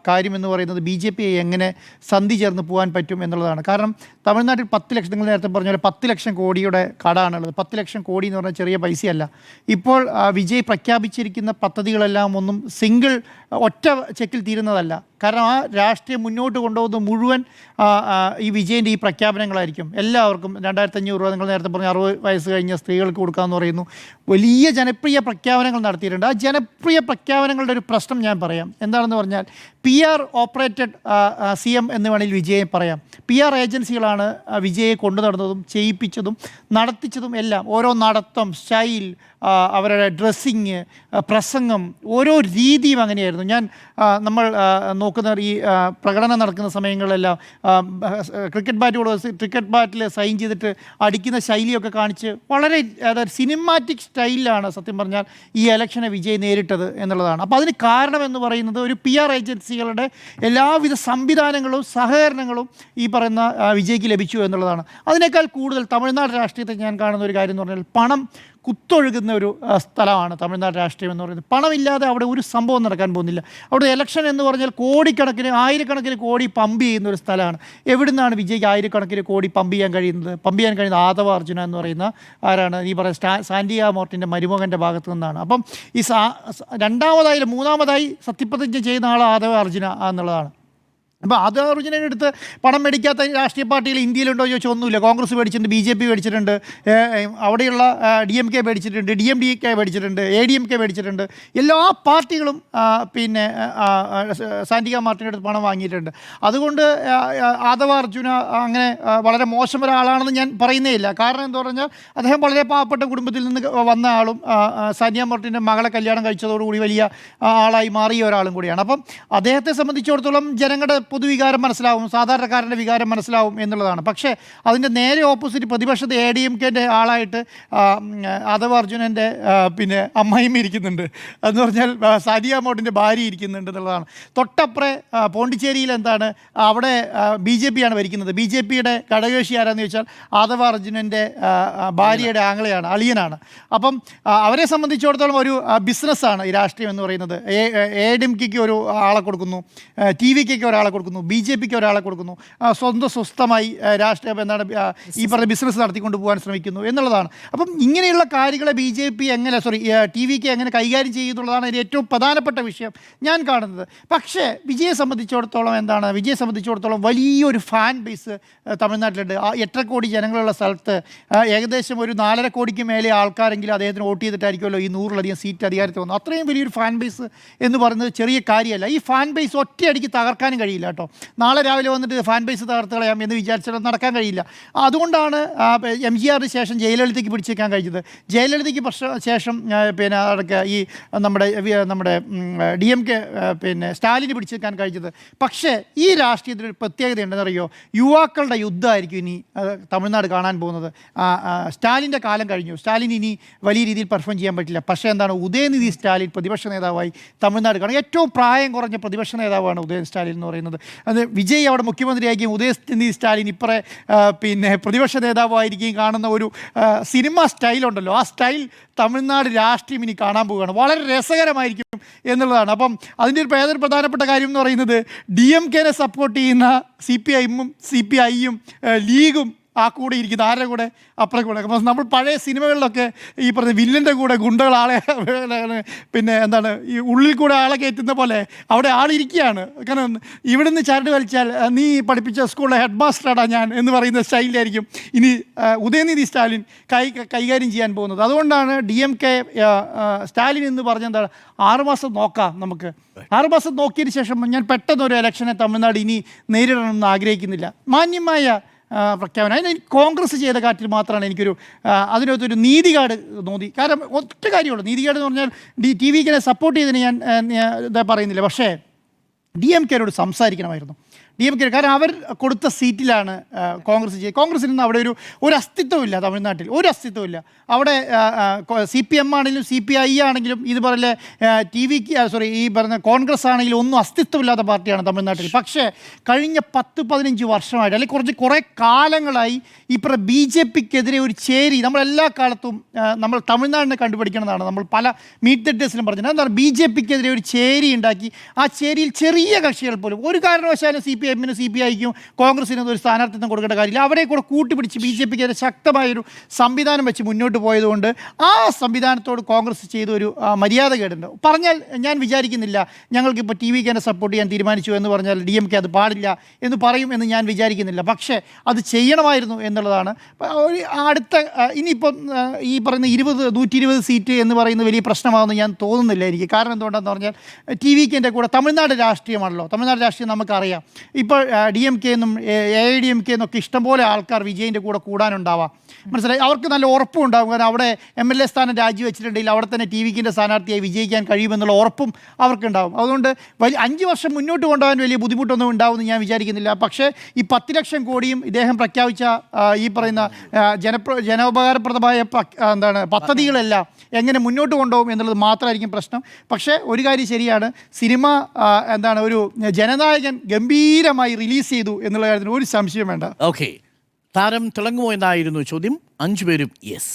[SPEAKER 5] കാര്യമെന്ന് പറയുന്നത് BJPയെ എങ്ങനെ സന്ധി ചേർന്ന് പോകാൻ പറ്റും എന്നുള്ളതാണ്. കാരണം തമിഴ്നാട്ടിൽ 10 ലക്ഷം, നിങ്ങൾ നേരത്തെ പറഞ്ഞ പോലെ 10 ലക്ഷം കോടിയുടെ കടമാണുള്ളത്. 10 ലക്ഷം കോടി എന്ന് പറഞ്ഞാൽ ചെറിയ പൈസയല്ല. ഇപ്പോൾ വിജയ് പ്രഖ്യാപിച്ചിരിക്കുന്ന പദ്ധതികളെല്ലാം ഒന്നും സിംഗിൾ ഒറ്റ ചെക്കിൽ തീരുന്നതല്ല. കാരണം ആ രാഷ്ട്രീയം മുന്നോട്ട് കൊണ്ടുപോകുന്നത് മുഴുവൻ ഈ വിജയൻ്റെ ഈ പ്രഖ്യാപനങ്ങളായിരിക്കും. എല്ലാവർക്കും 2500 രൂപ, നിങ്ങൾ നേരത്തെ പറഞ്ഞ 60 വയസ്സ് കഴിഞ്ഞ സ്ത്രീകൾക്ക് കൊടുക്കാമെന്ന് പറയുന്നു. വലിയ ജനപ്രിയ പ്രഖ്യാപനങ്ങൾ നടത്തിയിട്ടുണ്ട്. ആ ജനപ്രിയ പ്രഖ്യാപനങ്ങളുടെ ഒരു പ്രശ്നം ഞാൻ പറയാം. എന്താണെന്ന് പറഞ്ഞാൽ PR ഓപ്പറേറ്റഡ് CM എന്ന് വേണമെങ്കിൽ വിജയെ പറയാം. PR ഏജൻസികളാണ് വിജയെ കൊണ്ടു നടന്നതും ചെയ്യിപ്പിച്ചതും നടത്തിച്ചതും എല്ലാം. ഓരോ നടത്തം, സ്റ്റൈൽ, അവരുടെ ഡ്രസ്സിങ്, പ്രസംഗം, ഓരോ രീതിയും അങ്ങനെയായിരുന്നു. നമ്മൾ നോക്കുന്ന ഈ പ്രകടനം നടക്കുന്ന സമയങ്ങളിലെല്ലാം ക്രിക്കറ്റ് ബാറ്റിൽ സൈൻ ചെയ്തിട്ട് അടിക്കുന്ന ശൈലിയൊക്കെ കാണിച്ച് വളരെ സിനിമാറ്റിക് സ്റ്റൈലിലാണ് സത്യം പറഞ്ഞാൽ ഈ ഇലക്ഷനെ വിജയ് നേരിട്ടത് എന്നുള്ളതാണ്. അപ്പോൾ അതിന് കാരണമെന്ന് പറയുന്നത് ഒരു PR ഏജൻസികളുടെ എല്ലാവിധ സംവിധാനങ്ങളും സഹകരണങ്ങളും ഈ പറയുന്ന വിജയ്ക്ക് ലഭിച്ചു എന്നുള്ളതാണ്. അതിനേക്കാൾ കൂടുതൽ തമിഴ്നാട് രാഷ്ട്രീയത്തിൽ ഞാൻ കാണുന്ന ഒരു കാര്യം എന്ന് പറഞ്ഞാൽ പണം കുത്തൊഴുകുന്ന ഒരു സ്ഥലമാണ് തമിഴ്നാട് രാഷ്ട്രീയം എന്ന് പറയുന്നത്. പണമില്ലാതെ അവിടെ ഒരു സംഭവം നടക്കാൻ പോകുന്നില്ല. അവിടെ ഇലക്ഷൻ എന്ന് പറഞ്ഞാൽ കോടിക്കണക്കിന്, ആയിരക്കണക്കിന് കോടി പമ്പ് ചെയ്യുന്ന ഒരു സ്ഥലമാണ്. എവിടുന്നാണ് വിജയ്ക്ക് ആയിരക്കണക്കിന് കോടി പമ്പ് ചെയ്യാൻ കഴിയുന്നത് ആദവ അർജുന എന്ന് പറയുന്ന ആരാണ് ഈ പറയുന്ന സാൻഡിയ മോർട്ടിൻ്റെ മരുമകൻ്റെ ഭാഗത്തു നിന്നാണ്. അപ്പം ഈ രണ്ടാമതായി മൂന്നാമതായി സത്യപ്രതിജ്ഞ ചെയ്യുന്ന ആൾ ആദവ അർജുന എന്നുള്ളതാണ്. അപ്പോൾ അത് അർജുനൻ്റെ അടുത്ത് പണം മേടിക്കാത്ത രാഷ്ട്രീയ പാർട്ടികൾ ഇന്ത്യയിലുണ്ടോ ചോദിച്ചാൽ ഒന്നുമില്ല. കോൺഗ്രസ് മേടിച്ചിട്ടുണ്ട്, BJP മേടിച്ചിട്ടുണ്ട്, അവിടെയുള്ള DMK മേടിച്ചിട്ടുണ്ട്, DMDK മേടിച്ചിട്ടുണ്ട്, ADMK മേടിച്ചിട്ടുണ്ട്. എല്ലാ പാർട്ടികളും പിന്നെ സാന്റിക മാർട്ടിൻ്റെ അടുത്ത് പണം വാങ്ങിയിട്ടുണ്ട്. അതുകൊണ്ട് ആദവ അർജുന അങ്ങനെ വളരെ മോശം ഒരാളാണെന്ന് ഞാൻ പറയുന്നേ ഇല്ല. കാരണം എന്താ പറഞ്ഞാൽ അദ്ദേഹം വളരെ പാവപ്പെട്ട കുടുംബത്തിൽ നിന്ന് വന്ന ആളും സാനിയ മാർട്ടിൻ്റെ മകളെ കല്യാണം കഴിച്ചതോടുകൂടി വലിയ ആളായി മാറിയ ഒരാളും കൂടിയാണ്. അപ്പം അദ്ദേഹത്തെ സംബന്ധിച്ചിടത്തോളം ജനങ്ങളുടെ പൊതുവികാരം മനസ്സിലാവും, സാധാരണക്കാരൻ്റെ വികാരം മനസ്സിലാവും എന്നുള്ളതാണ്. പക്ഷേ അതിൻ്റെ നേരെ ഓപ്പോസിറ്റ് പ്രതിപക്ഷത്തെ ADMKൻ്റെ ആളായിട്ട് ആദവ അർജുനൻ്റെ പിന്നെ അമ്മായിയും ഇരിക്കുന്നുണ്ട്. എന്ന് പറഞ്ഞാൽ സാനിയ മോട്ടിൻ്റെ ഭാര്യ ഇരിക്കുന്നുണ്ട് എന്നുള്ളതാണ്. തൊട്ടപ്പുറേ പോണ്ടിച്ചേരിയിൽ എന്താണ് അവിടെ BJP ആണ് ഭരിക്കുന്നത്. BJPയുടെ ഘടകകക്ഷി ആരാന്ന് ചോദിച്ചാൽ ആദവ അർജുനൻ്റെ ഭാര്യയുടെ ആങ്ങളെയാണ്, അളിയനാണ്. അപ്പം അവരെ സംബന്ധിച്ചിടത്തോളം ഒരു ബിസിനസ്സാണ് ഈ രാഷ്ട്രീയം എന്ന് പറയുന്നത്. ADMKയ്ക്ക് ഒരു ആളെ കൊടുക്കുന്നു, TVKയ്ക്ക് ഒരാളെ കൊടുക്കുന്നു, BJPക്ക് ഒരാളെ കൊടുക്കുന്നു, സ്വസ്ഥമായി രാഷ്ട്രീയം എന്താണ് ഈ പറഞ്ഞ ബിസിനസ് നടത്തിക്കൊണ്ട് പോകാൻ ശ്രമിക്കുന്നു എന്നുള്ളതാണ്. അപ്പം ഇങ്ങനെയുള്ള കാര്യങ്ങളെ BJP എങ്ങനെ TVK എങ്ങനെ കൈകാര്യം ചെയ്യുന്നുള്ളതാണ് അതിൻ്റെ ഏറ്റവും പ്രധാനപ്പെട്ട വിഷയം ഞാൻ കാണുന്നത്. പക്ഷേ വിജയെ സംബന്ധിച്ചിടത്തോളം എന്താണ്, വിജയെ സംബന്ധിച്ചിടത്തോളം വലിയൊരു ഫാൻ ബേസ് തമിഴ്നാട്ടിലുണ്ട്. 8.5 കോടി ജനങ്ങളുള്ള സ്ഥലത്ത് ഏകദേശം ഒരു 4.5 കോടിക്ക് മേലെ ആൾക്കാരെങ്കിലും അദ്ദേഹത്തിന് വോട്ട് ചെയ്തിട്ടായിരിക്കുമല്ലോ ഈ 100-ലധികം സീറ്റ് അധികാരത്തിൽ വന്നു. അത്രയും വലിയൊരു ഫാൻ ബേസ് എന്ന് പറയുന്നത് ചെറിയ കാര്യമല്ല. ഈ ഫാൻ ബേസ് ഒറ്റയടിക്ക് തകർക്കാനും കഴിയില്ല കേട്ടോ. നാളെ രാവിലെ വന്നിട്ട് ഫാൻ ബേസ് തകർത്ത് കളയാം എന്ന് വിചാരിച്ചാൽ നടക്കാൻ കഴിയില്ല. അതുകൊണ്ടാണ് MGRന് ശേഷം ജയലളിതയ്ക്ക് പിടിച്ചേക്കാൻ കഴിഞ്ഞത്. ജയലളിതയ്ക്ക് ശേഷം പിന്നെ അതൊക്കെ ഈ നമ്മുടെ DMK പിന്നെ സ്റ്റാലിന് പിടിച്ചേക്കാൻ കഴിഞ്ഞത്. പക്ഷേ ഈ രാഷ്ട്രീയത്തിനൊരു പ്രത്യേകത ഉണ്ടെന്നറിയോ, യുവാക്കളുടെ യുദ്ധമായിരിക്കും ഇനി തമിഴ്നാട് കാണാൻ പോകുന്നത്. സ്റ്റാലിൻ്റെ കാലം കഴിഞ്ഞു, സ്റ്റാലിൻ ഇനി വലിയ രീതിയിൽ പെർഫോം ചെയ്യാൻ പറ്റില്ല. പക്ഷേ എന്താണ്, ഉദയനിധി സ്റ്റാലിൻ പ്രതിപക്ഷ നേതാവായി തമിഴ്നാട് കാണും. ഏറ്റവും പ്രായം കുറഞ്ഞ പ്രതിപക്ഷ നേതാവാണ് ഉദയനിധി സ്റ്റാലിൻ എന്ന് പറയുന്നത്. അത് വിജയ് അവിടെ മുഖ്യമന്ത്രിയായിരിക്കും, ഉദയനിധി സ്റ്റാലിൻ ഇപ്പറേ പിന്നെ പ്രതിപക്ഷ നേതാവായിരിക്കും കാണുന്ന ഒരു സിനിമ സ്റ്റൈലുണ്ടല്ലോ, ആ സ്റ്റൈൽ തമിഴ്നാട് രാഷ്ട്രീയം ഇനി കാണാൻ പോവുകയാണ്. വളരെ രസകരമായിരിക്കും എന്നുള്ളതാണ്. അപ്പം അതിൻ്റെ ഒരു പ്രധാനപ്പെട്ട കാര്യം എന്ന് പറയുന്നത് DMKനെ സപ്പോർട്ട് ചെയ്യുന്ന CPIയും CPIയും ലീഗും ആ കൂടെ ഇരിക്കുന്നത് ആരുടെ കൂടെ, അപ്പുറം കൂടെ. അപ്പോൾ നമ്മൾ പഴയ സിനിമകളിലൊക്കെ ഈ പറഞ്ഞ വില്ലൻ്റെ കൂടെ ഗുണ്ടകൾ ആളെ പിന്നെ എന്താണ് ഈ ഉള്ളിൽ കൂടെ ആളെ കയറ്റുന്ന പോലെ അവിടെ ആളിരിക്കുകയാണ്. കാരണം ഇവിടുന്ന് ചരട് വലിച്ചാൽ നീ പഠിപ്പിച്ച സ്കൂളിലെ ഹെഡ് മാസ്റ്ററാടാ ഞാൻ എന്ന് പറയുന്ന സ്റ്റൈലിലായിരിക്കും ഇനി ഉദയനിധി സ്റ്റാലിൻ കൈകാര്യം ചെയ്യാൻ പോകുന്നത്. അതുകൊണ്ടാണ് DMK സ്റ്റാലിൻ എന്ന് പറഞ്ഞ എന്താണ് 6 മാസം നോക്കാം, നമുക്ക് 6 മാസം നോക്കിയതിന് ശേഷം ഞാൻ പെട്ടെന്നൊരു ഇലക്ഷനെ തമിഴ്നാട് ഇനി നേരിടണമെന്ന് ആഗ്രഹിക്കുന്നില്ല. മാന്യമായ പ്രഖ്യാപനം. അതിന് കോൺഗ്രസ് ചെയ്ത കാര്യത്തിൽ മാത്രമാണ് എനിക്കൊരു അതിനകത്തൊരു നീതികേട് തോന്നി. കാരണം ഒറ്റ കാര്യമുള്ളൂ, നീതികേട് എന്ന് പറഞ്ഞാൽ TVKനെ സപ്പോർട്ട് ചെയ്തതിന് ഞാൻ ഇതാ പറയുന്നില്ല. പക്ഷേ DMKനോട് സംസാരിക്കണമായിരുന്നു. DMK കാരണം അവർ കൊടുത്ത സീറ്റിലാണ് കോൺഗ്രസ് ചെയ്യുക. കോൺഗ്രസിൽ നിന്ന് അവിടെ ഒരു അസ്തിത്വമില്ല തമിഴ്നാട്ടിൽ, ഒരു അസ്തിത്വമില്ല. അവിടെ CPM ആണെങ്കിലും CPI ആണെങ്കിലും ഇതുപോലെ ഈ പറഞ്ഞ കോൺഗ്രസ് ആണെങ്കിലും ഒന്നും അസ്തിത്വമില്ലാത്ത പാർട്ടിയാണ് തമിഴ്നാട്ടിൽ. പക്ഷേ കഴിഞ്ഞ 10-15 വർഷമായിട്ട് അല്ലെങ്കിൽ കുറേ കാലങ്ങളായി ഇപ്പോൾ BJPക്കെതിരെ ഒരു ചേരി നമ്മളെല്ലാ കാലത്തും നമ്മൾ തമിഴ്നാടിനെ കണ്ടുപിടിക്കുന്നതാണ്. നമ്മൾ പല മീറ്റ് ദ ഡേസിലും പറഞ്ഞത് എന്താണ്, BJPക്കെതിരെ ഒരു ചേരി ഉണ്ടാക്കി ആ ചേരിയിൽ ചെറിയ കക്ഷികൾ പോലും ഒരു കാരണവശാലും CPIനും CPIക്കും കോൺഗ്രസിനും ഒരു സ്ഥാനാർത്ഥിത്വം കൊടുക്കേണ്ട കാര്യമില്ല. അവരെ കൂടെ കൂട്ടിപ്പിടിച്ച് BJPക്കെതിരെ ശക്തമായൊരു സംവിധാനം വെച്ച് മുന്നോട്ട് പോയതുകൊണ്ട് ആ സംവിധാനത്തോട് കോൺഗ്രസ് ചെയ്തൊരു മര്യാദകേടുണ്ട്. പറഞ്ഞാൽ ഞാൻ വിചാരിക്കുന്നില്ല ഞങ്ങൾക്കിപ്പോൾ TVKനെ സപ്പോർട്ട് ചെയ്യാൻ തീരുമാനിച്ചു എന്ന് പറഞ്ഞാൽ DMK അത് പാടില്ല എന്ന് പറയും എന്ന് ഞാൻ വിചാരിക്കുന്നില്ല. പക്ഷേ അത് ചെയ്യണമായിരുന്നു എന്നുള്ളതാണ്. അടുത്ത ഇനിയിപ്പം ഈ പറയുന്ന 120 സീറ്റ് എന്ന് പറയുന്നത് വലിയ പ്രശ്നമാണെന്ന് ഞാൻ തോന്നുന്നില്ല എനിക്ക്. കാരണം എന്തുകൊണ്ടാണെന്ന് പറഞ്ഞാൽ TVKൻ്റെ കൂടെ തമിഴ്നാട് രാഷ്ട്രീയമാണല്ലോ, തമിഴ്നാട് രാഷ്ട്രീയം നമുക്കറിയാം. ഇപ്പോൾ DMK എന്നും AIDMK എന്നൊക്കെ ഇഷ്ടംപോലെ ആൾക്കാർ വിജയിൻ്റെ കൂടെ കൂടാനുണ്ടാവാം, മനസ്സിലായി. അവർക്ക് നല്ല ഉറപ്പും ഉണ്ടാകും. കാരണം അവിടെ MLA സ്ഥാനം രാജിവെച്ചിട്ടുണ്ടെങ്കിൽ അവിടെ തന്നെ TVKൻ്റെ സ്ഥാനാർത്ഥിയായി വിജയിക്കാൻ കഴിയുമെന്നുള്ള ഉറപ്പും അവർക്കുണ്ടാകും. അതുകൊണ്ട് 5 വർഷം മുന്നോട്ട് കൊണ്ടുപോകാൻ വലിയ ബുദ്ധിമുട്ടൊന്നും ഉണ്ടാവുമെന്ന് ഞാൻ വിചാരിക്കുന്നില്ല. പക്ഷേ ഈ 10 ലക്ഷം കോടിയും ഇദ്ദേഹം പ്രഖ്യാപിച്ച ഈ പറയുന്ന ജനോപകാരപ്രദമായ പദ്ധതികളെല്ലാം എങ്ങനെ മുന്നോട്ട് കൊണ്ടുപോകും എന്നുള്ളത് മാത്രമായിരിക്കും പ്രശ്നം. പക്ഷേ ഒരു കാര്യം ശരിയാണ്, സിനിമ ഒരു ജനനായകൻ ഗംഭീരമായി റിലീസ് ചെയ്തു എന്നുള്ള കാര്യത്തിന് ഒരു സംശയം വേണ്ട.
[SPEAKER 2] ഓക്കെ, താരം തിളങ്ങുമോ എന്നായിരുന്നു ചോദ്യം. 5 പേരും യെസ്.